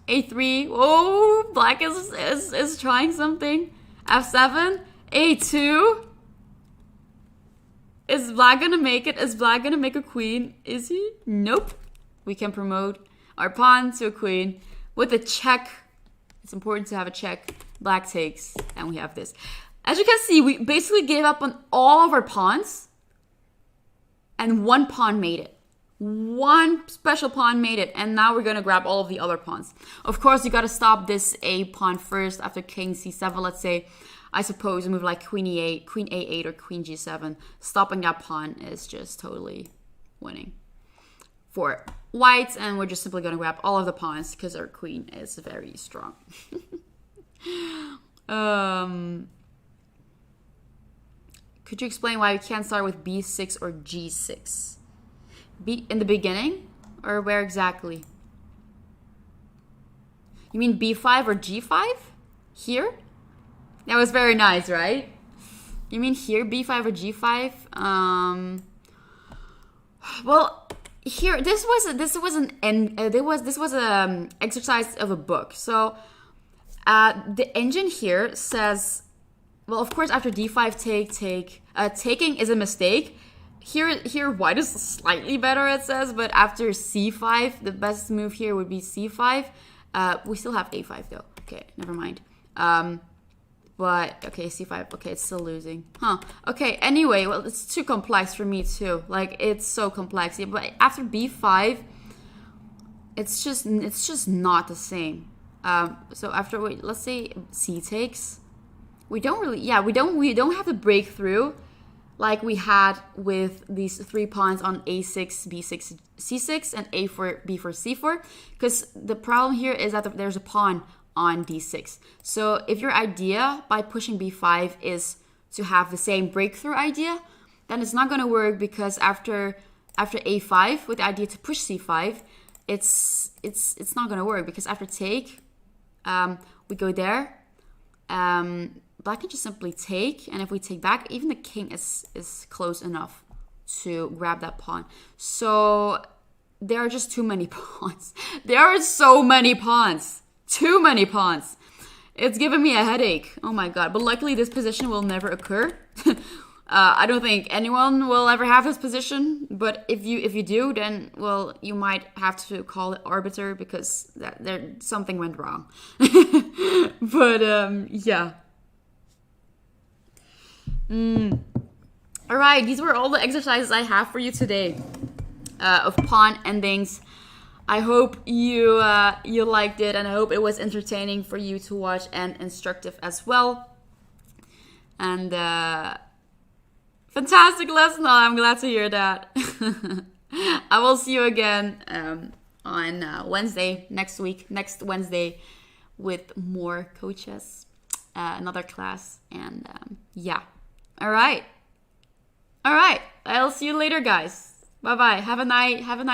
a3, oh, black is trying something. f7, a2. Is black gonna make it? Is black gonna make a queen? Is he? Nope. We can promote our pawn to a queen with a check. It's important to have a check. Black takes, and we have this. As you can see, we basically gave up on all of our pawns, and one pawn made it. One special pawn made it, and now we're gonna grab all of the other pawns. Of course, you gotta stop this a pawn first after king c7, let's say. I suppose a move like queen e8, queen a8, or queen g7. Stopping that pawn is just totally winning for white, and we're just simply going to grab all of the pawns because our queen is very strong. Could you explain why we can't start with b6 or g6? In the beginning, or where exactly? You mean b5 or g5? Here? That was very nice, right? You mean here, b5 or g5? Well, here this was an exercise of a book. So the engine here says, well, of course, after d5 taking is a mistake. Here white is slightly better, it says, but after c5, the best move here would be c5. We still have a5 though. Okay, never mind. But, okay, c5. Okay, it's still losing. Huh. Okay, anyway, well, it's too complex for me, too. Like, it's so complex. Yeah, but after b5, it's just not the same. So after, wait, let's say c takes. We don't really, yeah, we don't have the breakthrough. like we had with these 3 pawns on a6, b6, c6, and a4, b4, c4. Because the problem here is that there's a pawn on d6. So if your idea by pushing b5 is to have the same breakthrough idea, then it's not going to work, because after a5 with the idea to push c5, it's not going to work, because after take, we go there. Black can just simply take, and if we take back, even the king is close enough to grab that pawn. So there are just too many pawns. There are so many pawns. Too many pawns. It's giving me a headache. Oh my god. But luckily this position will never occur. I don't think anyone will ever have this position, but if you do, then, well, you might have to call it arbiter, because something went wrong. But yeah. All right, these were all the exercises I have for you today of pawn endings. I hope you liked it, and I hope it was entertaining for you to watch and instructive as well. And fantastic lesson. I'm glad to hear that. I will see you again on Wednesday next Wednesday, with more coaches, another class, and yeah. All right. I'll see you later, guys. Bye bye. Have a nice